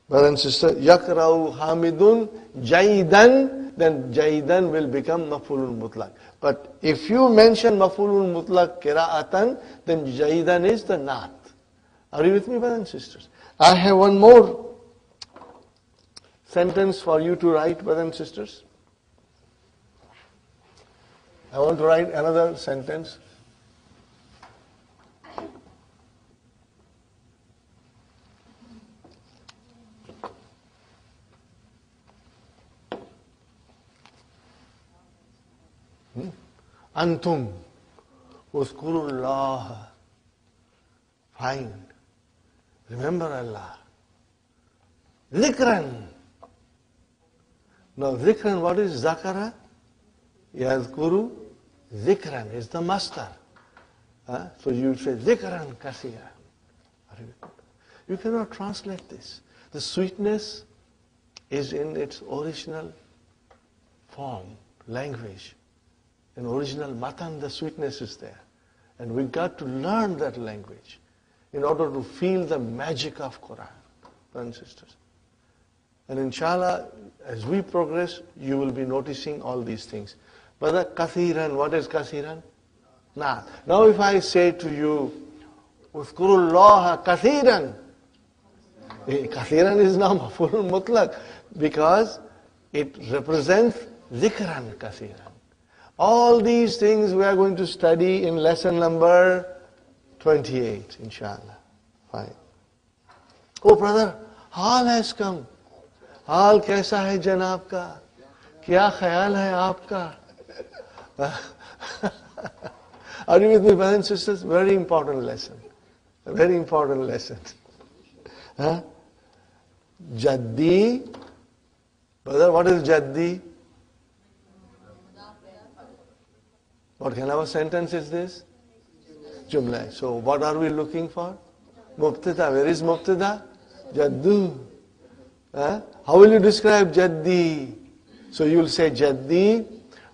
B: brother and sister, Yakra'u Hamidun Jaydan, then Jaydan will become Maf'ulun Mutlaq. But if you mention Maf'ulun Mutlaq Kira'atan, then Jaydan is the Naat. Are you with me, brothers and sisters? I have one more sentence for you to write, brothers and sisters. I want to write another sentence. Antum Uzkurullah. Find. Remember Allah. Zikran. Now zikran, what is zakara? Yazkuru. Zikran is the master. So you say zikran kasira. You cannot translate this. The sweetness is in its original form, language. In original matan, the sweetness is there. And we got to learn that language in order to feel the magic of Quran, brothers and sisters. And inshallah, as we progress, you will be noticing all these things. But kathiran, what is kathiran? Nah. Now if I say to you, Uzkurullaha kathiran, kathiran is now maf'ulun mutlaq because it represents zikran kathiran. All these things we are going to study in lesson number 28, inshallah. Fine. Oh brother, Hal has come. Hal kaisa hai janab ka? Kya khayal hai aapka? Are you with me, brothers and sisters? Very important lesson. A very important lesson. Jaddi. Brother, what is Jaddi? What kind of a sentence is this? Jumla. So what are we looking for? Mubtada. Where is Mubtada? Jaddu. How will you describe Jaddi? So you will say Jaddi.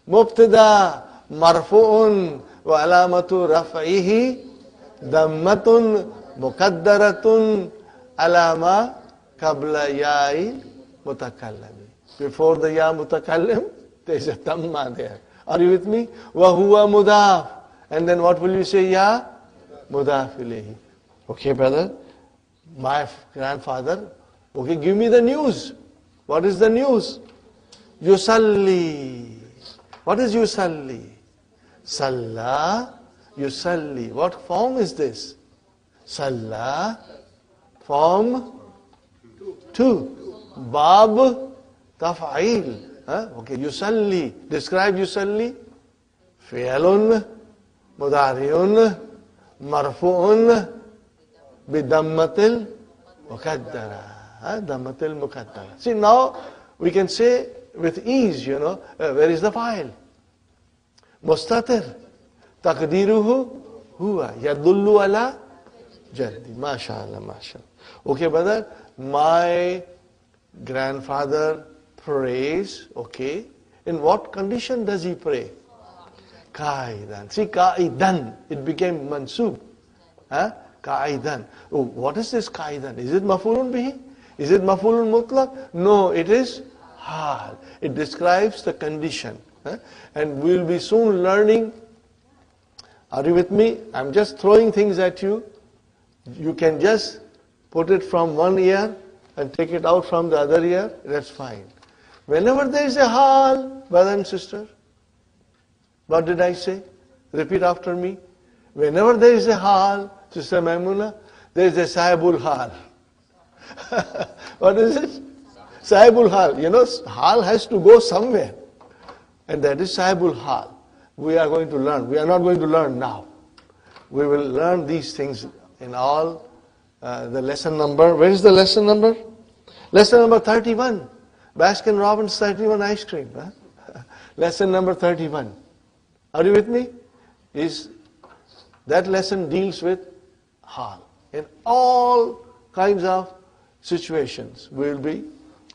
B: Mubtada marfu'un wa alamatu raf'ihi dammatun muqaddaratun alama qabla ya'i mutakallami. Before the ya mutakallim, there is a damma there. Are you with me? Wa huwa mudaf. And then what will you say? Ya mudaf ilayhi. Okay, brother. My grandfather. Okay, give me the news. What is the news? Yusalli. What is yusalli? Salla. Yusalli. What form is this? Salla. Form 2. Bab taf'il. Okay, yusalli. Describe yusalli. Fi'alun, mudari'un, marfu'un, bidammatil muqaddara. Dammatil muqaddara. See, now we can say with ease, where is the file? Mustatir. Taqdiruhu huwa. Yadullu ala jaddi. MashaAllah, MashaAllah. Okay, brother, my grandfather prays, okay. In what condition does he pray? Qa'idan. See, qa'idan. It became mansub. Qa'idan. Oh, what is this qa'idan? Is it maf'ulun bihi? Is it maf'ulun mutlaq? No, it is hal. It describes the condition. And we will be soon learning. Are you with me? I'm just throwing things at you. You can just put it from one ear and take it out from the other ear. That's fine. Whenever there is a hal, brother and sister, what did I say? Repeat after me. Whenever there is a hal, Sister Maimuna, there is a sahibul hal. What is it? Sahibul hal. You know, hal has to go somewhere. And that is sahibul hal. We are going to learn. We are not going to learn now. We will learn these things in all the lesson number. Where is the lesson number? Lesson number 31. Baskin Robbins 31 ice cream. Lesson number 31. Are you with me? That lesson deals with hal. In all kinds of situations will be,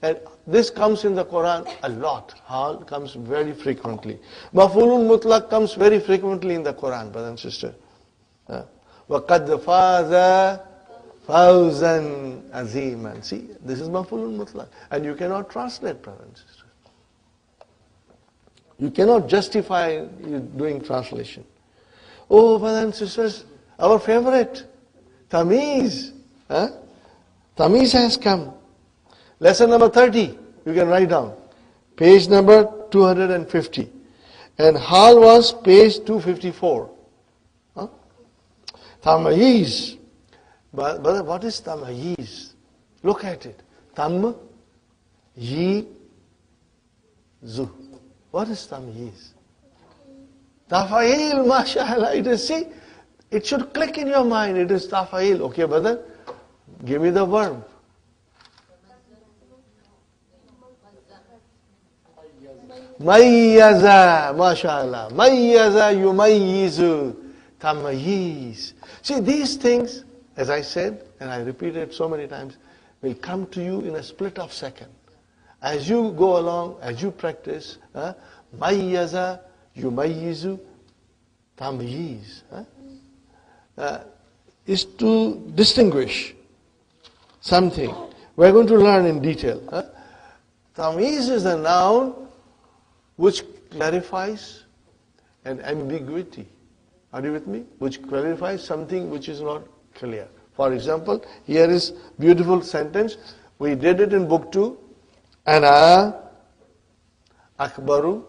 B: and this comes in the Quran a lot. Hal comes very frequently. Maf'ulun mutlaq comes very frequently in the Quran, brother and sister. وَقَدْ فَازَ فَوْزًا عَظِيمًا. See, this is maf'ulun mutlaq. And you cannot translate, brother and sister. You cannot justify doing translation. Oh, brothers and sisters, our favorite, Tamiz. Tamiz has come. Lesson number 30, you can write down. Page number 250. And hal was page 254. Tamayiz. Brother, what is tamayiz? Look at it. Tam, yi, zu. What is tamyiz? Tafa'il, mashallah. It is, see, it should click in your mind. It is tafa'il. Okay, brother? Give me the verb. Mayyaza, mashallah. Mayyaza yumayyizu. Tamayiz. See, these things, as I said, and I repeated it so many times, will come to you in a split of second. As you go along, as you practice, mayyaza yumayyizu, tamyiz, is to distinguish something. We're going to learn in detail. Tamyiz is a noun which clarifies an ambiguity. Are you with me? Which clarifies something which is not clear. For example, here is beautiful sentence. We did it in book 2. Ana akbaru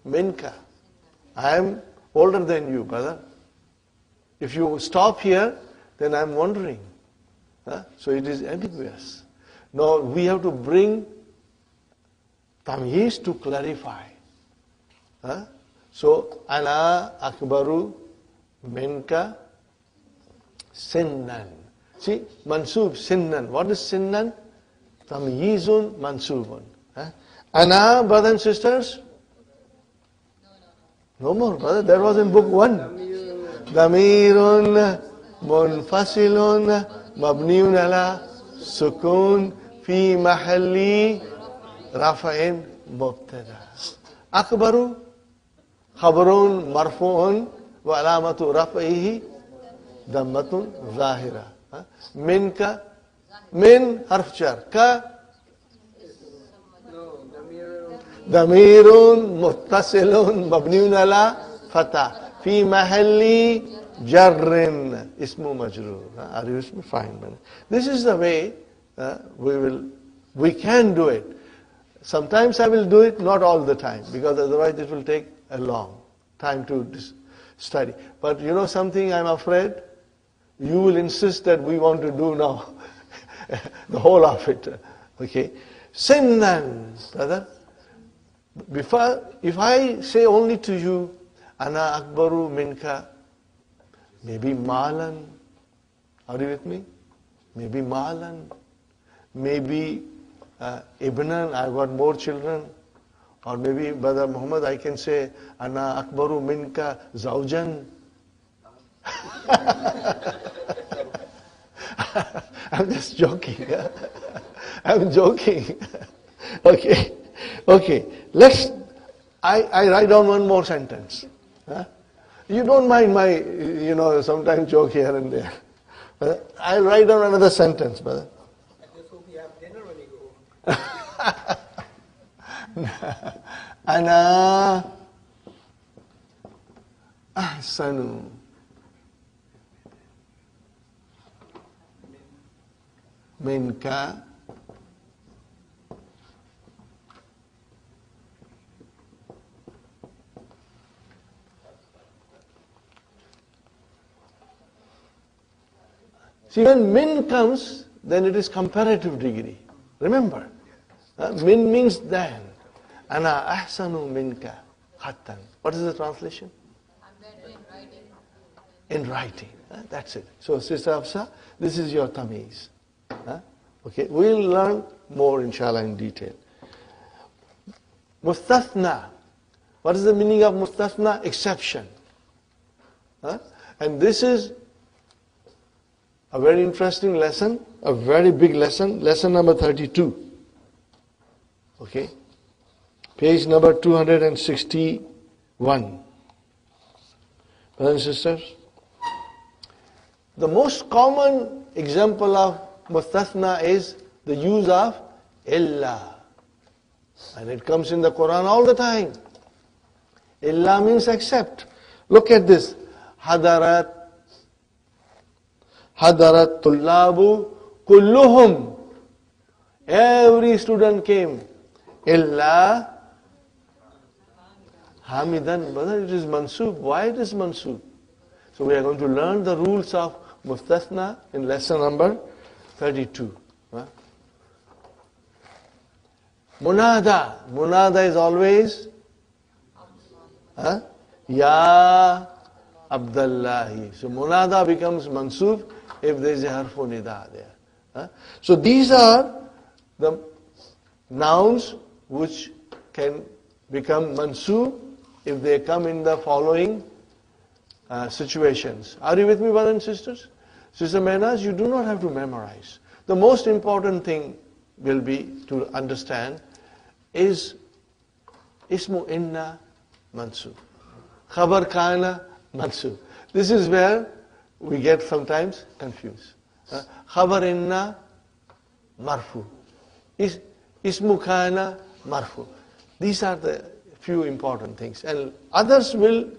B: minka. I am older than you, brother. If you stop here, then I am wondering. So it is ambiguous. Now we have to bring tamyiz to clarify. So, ana akbaru minka sinnan. See, mansub, sinnan. What is sinnan? Tamyizun mansubun. Ana, brothers and sisters? No more, brother. That was in book 1. Damirun munfasilun mabniun ala sukun fi mahalli rafa'in mubtada. Akbaru khabarun marfu'un wa alamatu raf'ihi dammatun zahira. Minka, min harf jar. Ka damirun muttasilun mabniun ala fatah fi mahalli jarrin ismu majrur. Are you with me? Fine. This is the way we can do it. Sometimes I will do it, not all the time, because otherwise it will take a long time to study. But you know something, I'm afraid you will insist that we want to do now the whole of it. Okay? Sinnan, brother. If I say only to you, ana akbaru minka, maybe malan. Are you with me? Maybe malan. Maybe ibnan, I've got more children. Or maybe, Brother Muhammad, I can say, ana akbaru minka zawjan. I'm just joking. I'm joking. Okay. I write down one more sentence. You don't mind my, sometimes joke here and there. I'll write down another sentence, brother. Ana ahsanu minka See, when min comes, then it is comparative degree. Remember, min means than. Ana ahsanu minka khattan. What is the translation?
E: I'm better in writing.
B: In writing. That's it. So, Sister Hafsa, this is your tamiz. Okay, we'll learn more, inshallah, in detail. Mustathna. What is the meaning of mustathna? Exception. And this is a very interesting lesson, a very big lesson, lesson number 32. Okay? Page number 261. Brothers and sisters, the most common example of mustathna is the use of illa. And it comes in the Quran all the time. Illa means except. Look at this. Hadarat tullabu kulluhum. Every student came. Illa hamidan. Brother, it is mansub. Why it is mansub? So we are going to learn the rules of mustathna in lesson number 32. Munada. Munada is always Ya Abdullahi. So munada becomes mansub if there is a harfu nida there. So these are the nouns which can become mansub if they come in the following situations. Are you with me, brothers and sisters? Sister Mehnaz, you do not have to memorize. The most important thing will be to understand is ismu inna mansub. Khabar kana mansub. This is where we get sometimes confused. Khabar inna marfu. Ismu kana marfu. These are the few important things. And others will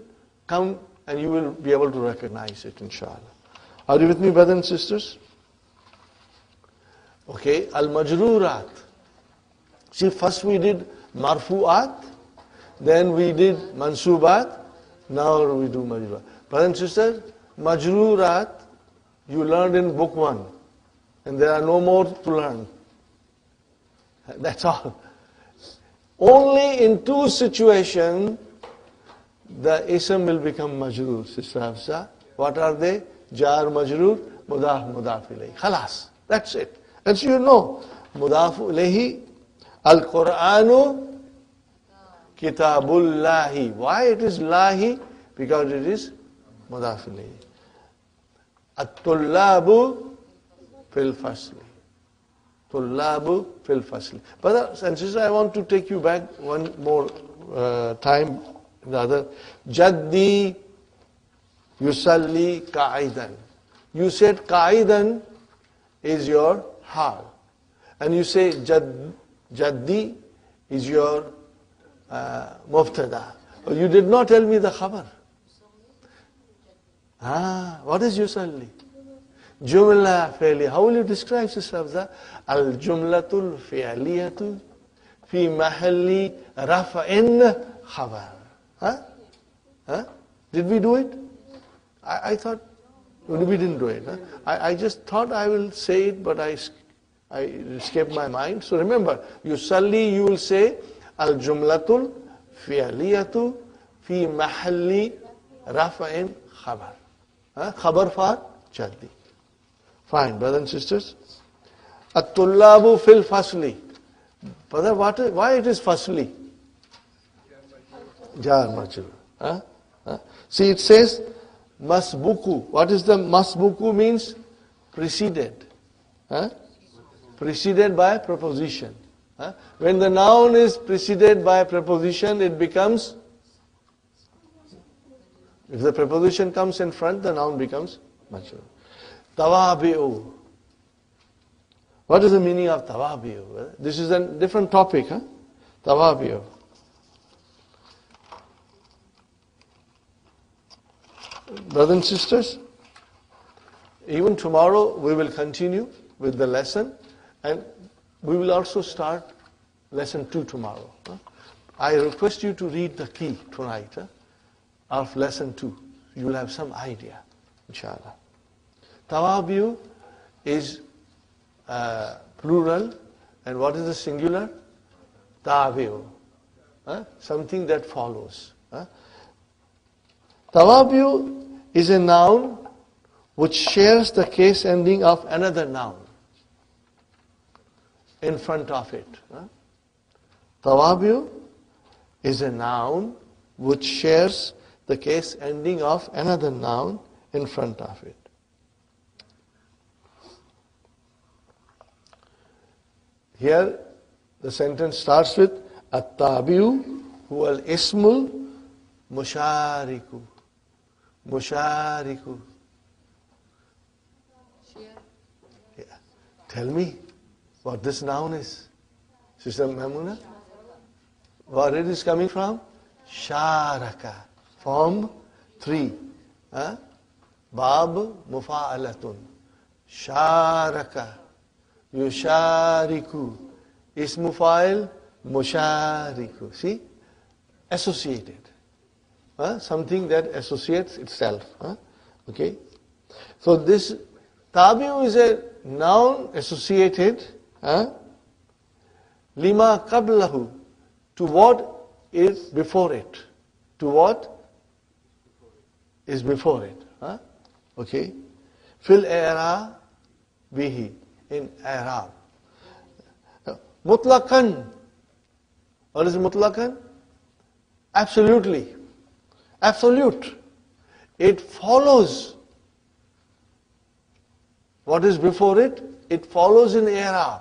B: come and you will be able to recognize it, inshallah. Are you with me, brothers and sisters? Okay, al-majrurat. See, first we did marfu'at, then we did mansubat, now we do majrurat. Brothers and sisters, majrurat, you learned in book 1, and there are no more to learn. That's all. Only in 2 situations, the ism will become majroor, Sister Hafsa. What are they? Jar majroor, mudaf ilayhi. Khalas. That's it. And so you know, mudaf ilayhi, al-Qur'anu kitabullahi. Why it is lahi? Because it is mudaf ilayhi. At-tullabu fil fasli. Tullabu fil fasli. Brothers and sisters, I want to take you back one more time. The other, Jaddi yusalli qa'idan. You said qa'idan is your hal. And you say Jaddi is your muftada. You did not tell me the khabar. What is yusalli? Jumla fi'li. How will you describe, Sister Hafsa? Al-jumlatul fi'liyatu fi mahalli rafa'in khabar. Did we do it? I thought we didn't do it. I just thought I will say it, but I escaped my mind. So remember, yusalli, you will say al-jumlatul fi'liyatu fi mahalli rafa'in khabar. Khabar for jaddi. Fine, brothers and sisters. At-tullabu fil fasli. Brother, why it is fasli? Jar majrur. See, it says masbuku. What is the masbuku means? Preceded. Preceded by preposition. When the noun is preceded by preposition, it becomes, if the preposition comes in front, the noun becomes majrur. Tawabi'u. What is the meaning of tawabiyu? This is a different topic, huh? Tawabiyu. Brothers and sisters, even tomorrow we will continue with the lesson, and we will also start lesson 2 tomorrow. Huh? I request you to read the key tonight, huh, of lesson 2. You will have some idea, inshallah. Tawabiyu is plural, and what is the singular? Tabi'u. Something that follows. Tawabi'u is a noun which shares the case ending of another noun in front of it. Tawabi'u is a noun which shares the case ending of another noun in front of it. Here, the sentence starts with At-tabi'u huwa al-ismul mushariku. Mushariku. Yeah. Tell me what this noun is. Sister Mamuna? Where it is coming from? Sharaka. Form 3. Bab mufa'alatun. Sharaka. Yushariku. Ismu fa'il mushariku. See? Associated. Something that associates itself. Okay? So this tabi'u is a noun associated lima qablahu, to what is before it. To what is before it. Okay? Fil i'rab bihi, in i'rab. Mutlaqan. What is mutlaqan? Absolutely. Absolute. It follows what is before it. It follows in i'rab.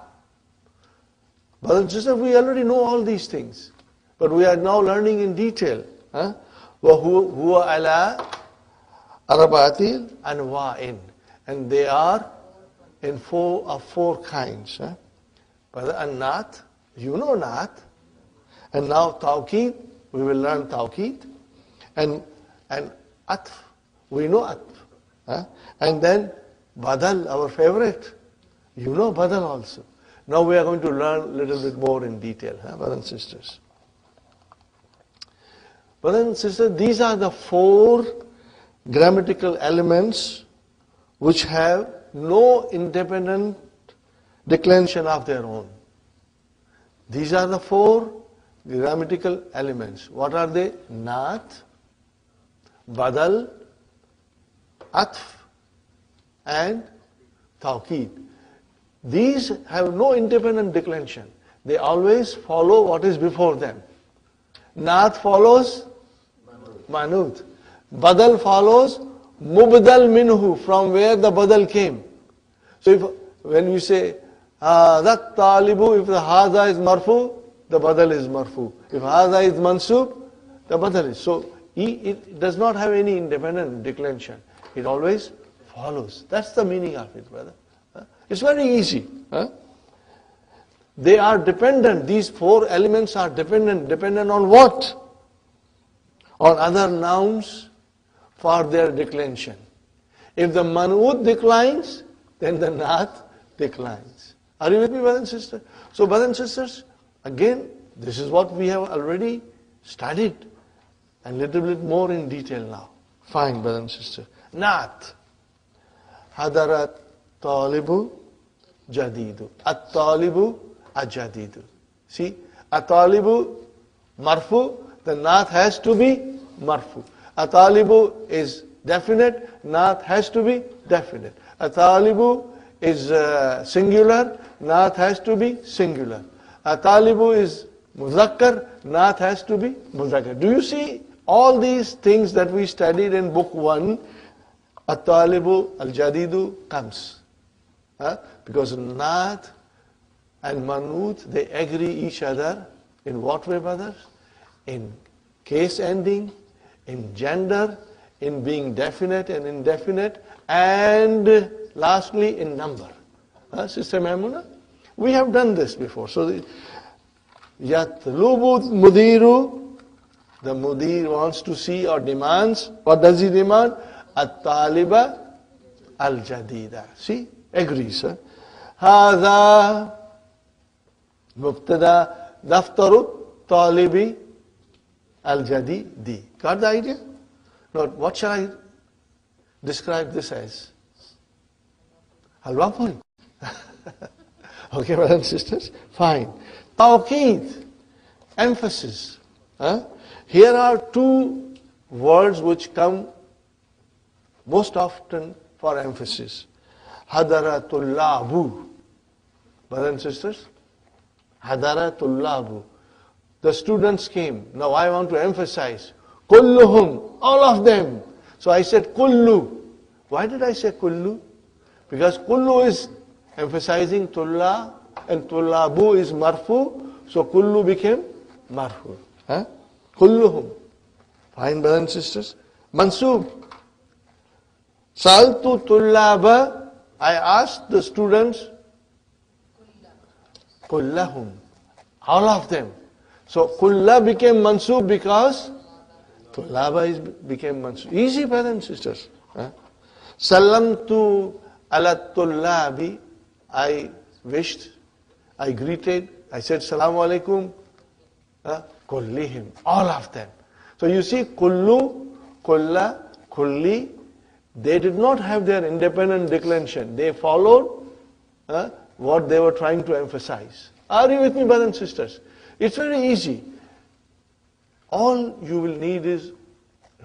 B: Brothers and sisters, we already know all these things, but we are now learning in detail. وَهُوَ عَلَىٰ أَرْبَعَةِ أَنْوَاءٍ, and they are in four kinds. Brother, and naat, you know naat, and now tawqeed, we will learn tawqeed, and atf, we know atf, and then badal, our favorite, you know badal also. Now we are going to learn a little bit more in detail, brothers and sisters. Brothers and sisters, these are the 4 grammatical elements which have no independent declension of their own. These are the 4 grammatical elements. What are they? Naat, badal, atf, and tawqeed. These have no independent declension. They always follow what is before them. Naat follows manut. Badal follows mubdal minhu, from where the badal came. So when we say that talibu, if the haza is marfu, the badal is marfu. If haza is mansub, the badal is. So it does not have any independent declension. It always follows. That's the meaning of it, brother. It's very easy. They are dependent. These 4 elements are dependent. Dependent on what? On other nouns for their declension. If the man'ud declines, then the naat declines. Are you with me, brothers and sisters? So, brothers and sisters, again, this is what we have already studied, and little bit more in detail now. Fine, brothers and sisters. Naat. Hadarat talibu jadidu. At-talibu ajadidu. See, at-talibu marfu, the naat has to be marfu. At-talibu is definite, naat has to be definite. At-talibu is singular, naat has to be singular. At-talibu is muzakkar, naat has to be muzakkar. Do you see all these things that we studied in book 1? At-talibu al-jadidu comes. Because naat and manut, they agree each other in what way, brothers? In case ending, in gender, in being definite and indefinite, and lastly in number. Sister Maimuna? We have done this before. So, Yatlubu Mudiru, the Mudir wants to see or demands. What does he demand? At-Taliba al-Jadida. See? Agrees. Hada Mubtada Daftaru Talibi al-Jadidi. Got the idea? Now, what shall I describe this as? Halwa puri. Okay, brothers and sisters? Fine. Tawqeed, emphasis. Here are two words which come most often for emphasis. Hadaratullabu. Brothers and sisters? Hadaratullabu. The students came. Now I want to emphasize. Kulluhum, all of them. So I said kullu. Why did I say kullu? Because kullu is emphasizing tulla and tullabu is marfu. So kullu became marfu. Kulluhum. Fine, brothers and sisters. Mansub. Saltu tullaba. I asked the students. Kullahum. All of them. So kulla became mansub because tullaba became mansub. Easy, brothers and sisters. Salamtu ala tullabi. I wished, I greeted, I said Salamu alaikum. Kullihim. All of them. So you see, kullu, kulla, kulli, they did not have their independent declension. They followed what they were trying to emphasize. Are you with me, brothers and sisters? It's very easy. All you will need is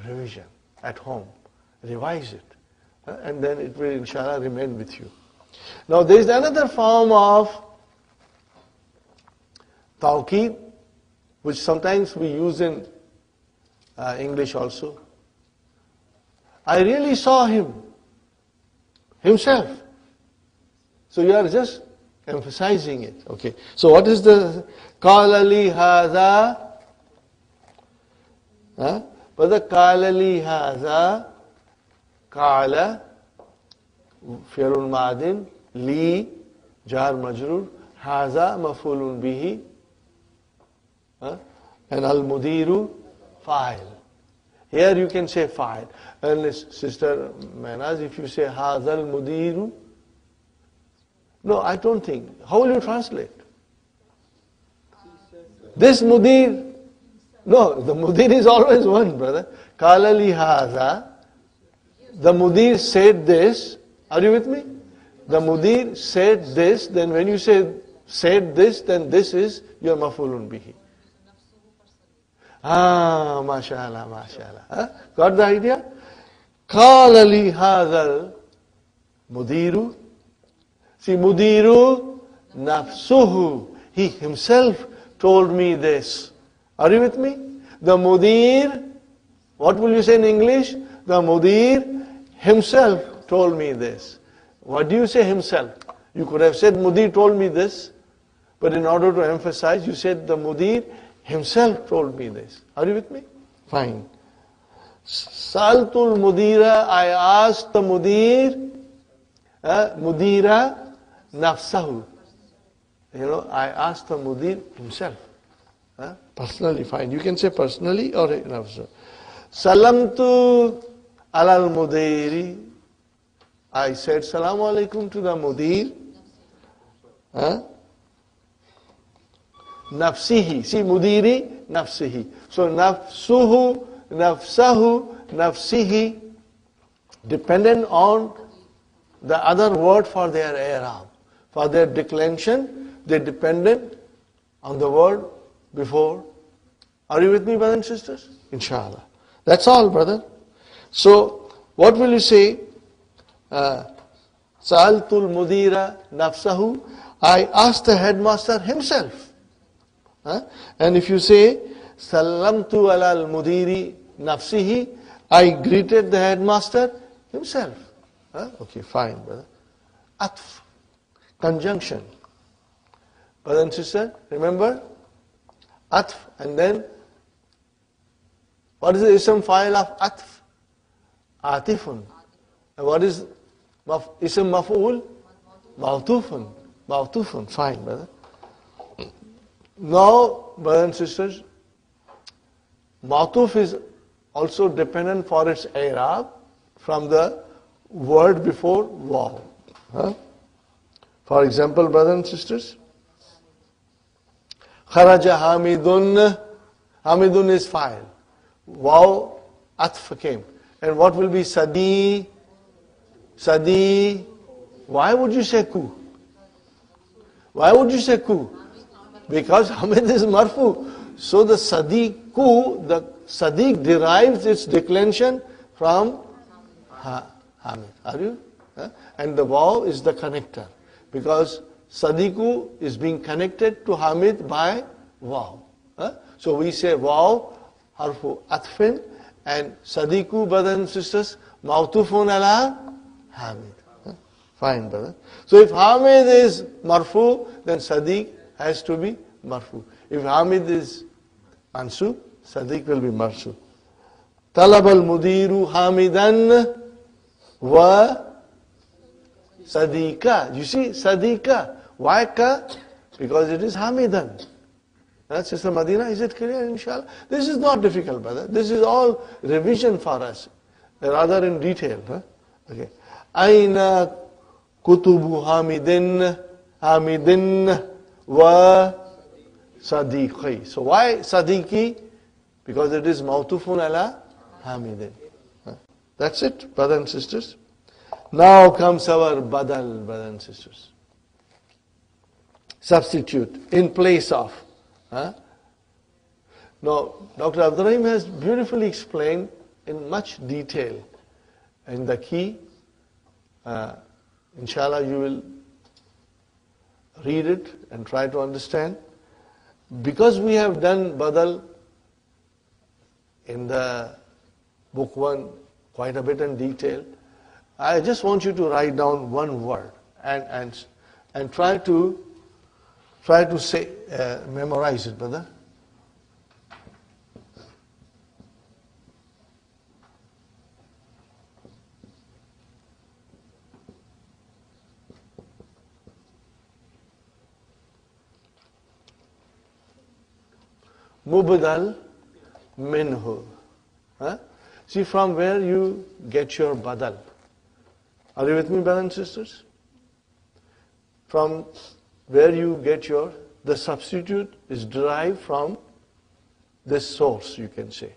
B: revision at home. Revise it. And then it will, inshallah, remain with you. Now, there is another form of tawqeed, which sometimes we use in English also. I really saw him, himself. So you are just emphasizing it. Okay. So what is the qala li hadha? Brother, qala li hadha, qala fi'lun madin, li jar majrur, hadha maf'ulun bihi, and al-mudiru fa'il. Here you can say fa'il. And Sister Manaz, if you say hadha al-mudiru, no, I don't think. How will you translate? This mudir, no, the mudir is always one, brother. Qala li hadha, the mudir said this. Are you with me? The mudir said this, then when you say said this, then this is your maf'ulun bihi. Mashallah, mashallah. Got the idea? Qala li hadha mudiru. See, mudiru nafsuhu. He himself told me this. Are you with me? The mudir, what will you say in English? The mudir himself told me this. What do you say himself? You could have said mudir told me this, but in order to emphasize, you said the mudir himself told me this. Are you with me? Fine. Saltul mudira, I asked the mudir, mudira nafsahu. I asked the mudir himself. Personally, fine. You can say personally or nafsahu. Salamtu alal mudiri. I said Salamu alaikum to the mudir. Nafsihi. See, mudiri, nafsihi. So, nafsuhu, nafsahu, nafsihi, dependent on the other word for their i'rab. For their declension, they dependent on the word before. Are you with me, brothers and sisters? Inshallah. That's all, brother. So, what will you say? Sa'altul mudira nafsahu. I asked the headmaster himself. And if you say, Salamtu ala al-mudiri nafsihi, I greeted the headmaster himself. Okay, fine, brother. Atf, conjunction. Brother and sister, remember? Atf, and then, what is the ism fa'il of atf? Atifun. And what is ism maf'ul? Ma'tufun. Ma'tufun. Fine, brother. Now, brothers and sisters, Ma'tuf is also dependent for its i'rab from the word before waw. Huh? For example, brothers and sisters, Kharaja Hamidun. Hamidun is fa'il. Waw atf came. And what will be Sadi? Sadi. Why would you say ku? Why would you say ku? Because Hamid is marfu. So the Sadiqu, the Sadiq derives its declension from Hamid. Are you? Huh? And the waw is the connector. Because Sadiqu is being connected to Hamid by waw. Huh? So we say waw, harfu atfin, and Sadiqu, brothers and sisters, ma'tufun ala Hamid. Huh? Fine, brother. So if Hamid is marfu, then Sadiq has to be marfu. If Hamid is mansub, Sadiq will be mansub. Talab al-mudiru hamidan wa Sadiqa. You see, Sadiqa. Why ka? Because it is hamidan. Sister Madina, is it clear, inshallah? This is not difficult, brother. This is all revision for us, rather in detail. Huh? Okay. Aina kutubu hamidin wa sadiqi. So why sadiqi? Because it is ma'tufun ala hamidin. That's it, brothers and sisters. Now comes our badal, brothers and sisters. Substitute in place of. Now, Dr. Abdurrahim has beautifully explained in much detail. And the key, inshallah, you will read it and try to understand. Because we have done badal in the book 1 quite a bit in detail, I just want you to write down one word and try to say, memorize it, brother. Mubdal minhu. See from where you get your badal. Are you with me, brothers and sisters? From where you get the substitute is derived from this source, you can say.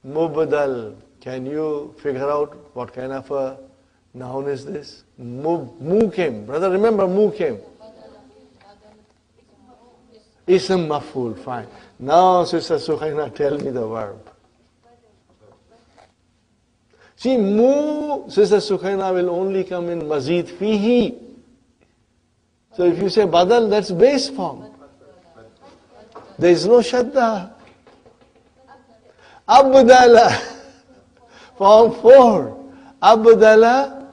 B: Mubdal. Can you figure out what kind of a noun is this? Mukim. Brother, remember mukim. Ism maf'ul. Fine. Now, Sister Sukhaina, tell me the verb. See, Sister Sukhaina, will only come in mazid fihi. So if you say badal, that's base form. There is no shadda. Abdala. Form 4. Abdala,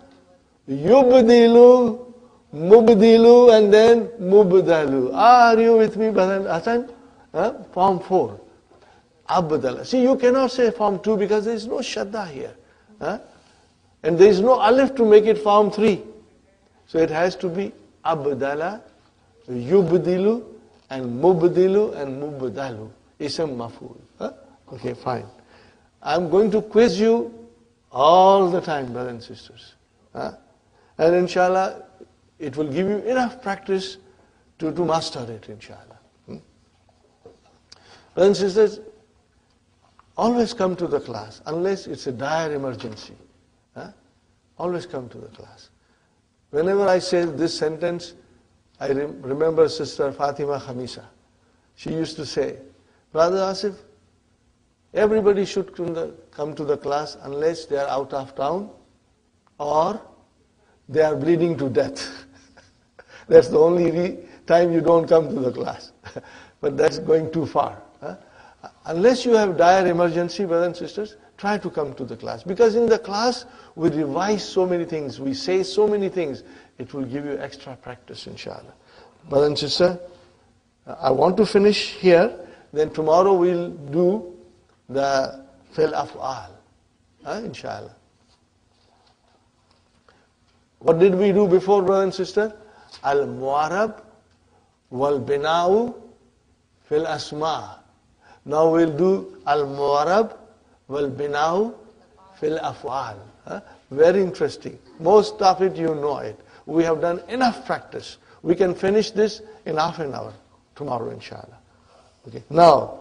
B: yubdilu, mubdilu, and then mubdalu. Are you with me, brother Hassan? Form 4. Abdala. See, you cannot say form 2 because there is no shadda here. And there is no alif to make it form 3. So it has to be Abdala, Yubdilu, and Mubdilu, and Mubdalu. Ism maf'ul. Okay, fine. I'm going to quiz you all the time, brothers and sisters. And inshallah, it will give you enough practice to master it, inshallah. Brothers and sisters, always come to the class, unless it's a dire emergency. Always come to the class. Whenever I say this sentence, I remember Sister Fatima Khamisa. She used to say, Brother Asif, everybody should come to the class unless they are out of town or they are bleeding to death. That's the only time you don't come to the class. But that's going too far. Unless you have dire emergency, brothers and sisters, try to come to the class. Because in the class, we revise so many things, we say so many things, it will give you extra practice, inshallah. Brother and sister, I want to finish here, then tomorrow we'll do the fil af'al, inshallah. What did we do before, brother and sister? al-mu'arab wal-bina'u fil asma. Now we'll do al-mu'arab wal-bina'u fil af'al. Very interesting. Most of it you know it. We have done enough practice. We can finish this in half an hour tomorrow, inshallah. Okay. Now,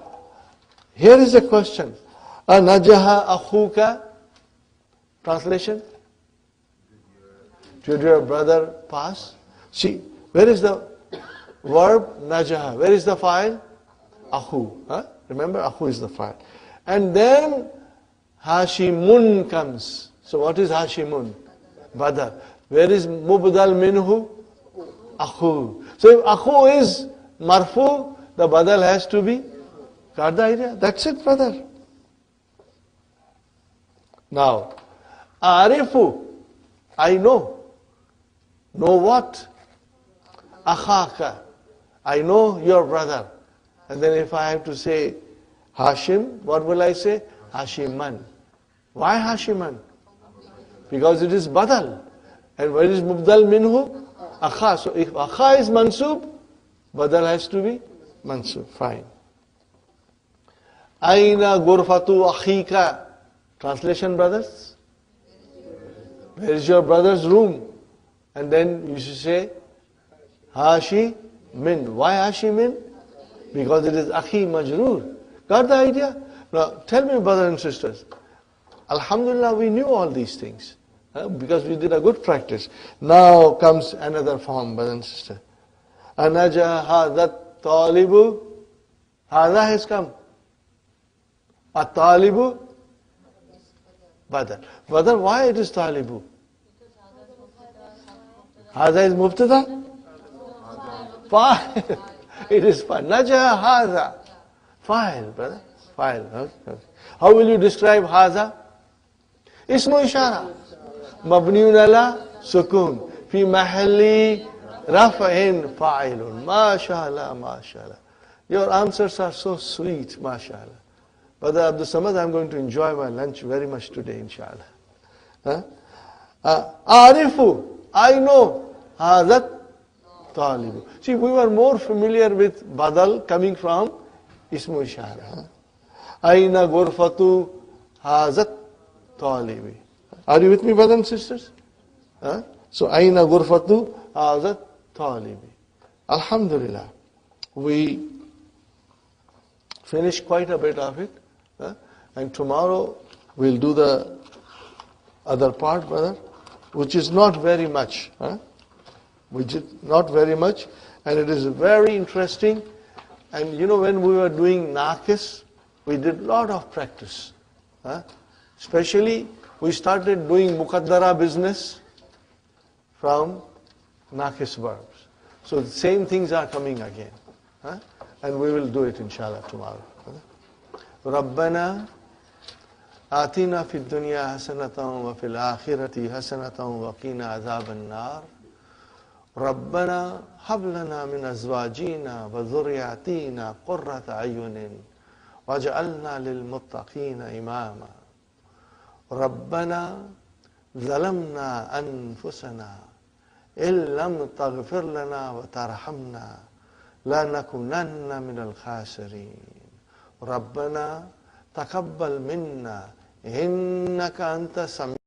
B: here is a question. Najaha akhuka. Translation? Did your brother pass? See, where is the verb najaha? Where is the file? Akhu. Remember, akhu is the file. And then Hashimun comes. So what is Hashimun? Badal. Where is Mubdal minhu? Akhu. So if akhu is marfu, the badal has to be. Got the idea? That's it, brother. Now, arifu, I know. Know what? Akhaka, I know your brother. And then if I have to say Hashim, what will I say? Hashiman. Why Hashiman? Because it is badal. And where is mubdal minhu? Akha. So if akha is mansub, badal has to be mansub. Fine. Aina gurfatu akhika. Translation, brothers? Where is your brother's room? And then you should say Hashi min. Why Hashi min? Because it is Akhi Majroor. Got the idea? Now tell me, brothers and sisters, Alhamdulillah, we knew all these things because we did a good practice. Now comes another form, brothers and sisters. Anaja hadat talibu. Hada has come. A talibu. Badal. Brother, why it is talibu? Hada is mubtada? Fa'il. It is fa'il. Naja haza. Fa'il, brother. Fa'il. Okay. How will you describe haza? Ismu ishara. Mabniun ala sukun. Fi mahalli rafa'in fa'ilun. MashaAllah, MashaAllah. Your answers are so sweet, MashaAllah. Brother Abdul Samad, I'm going to enjoy my lunch very much today, inshallah. Arifu, I know. Hazat talibu. See, we were more familiar with badal coming from ismu ishara. Aina gurfatu hazat talibi. Are you with me, brothers and sisters? So, aina gurfatu hazat talibi. Alhamdulillah. We finished quite a bit of it. And tomorrow we'll do the other part, brother, which is not very much. Which is not very much. And it is very interesting. And you know, when we were doing Naqis, we did a lot of practice. Especially, we started doing Muqaddara business from Naqis verbs. So the same things are coming again. And we will do it inshallah tomorrow. ربنا آتنا في الدنيا حسنة وفي الآخرة حسنة وقنا عذاب النار ربنا هب لنا من أزواجنا وذرياتنا قرة أعين واجعلنا للمتقين إماما ربنا ظلمنا أنفسنا إن لم تغفر لنا وترحمنا لنكونن من الخاسرين ربنا تقبل منا إنك أنت السميع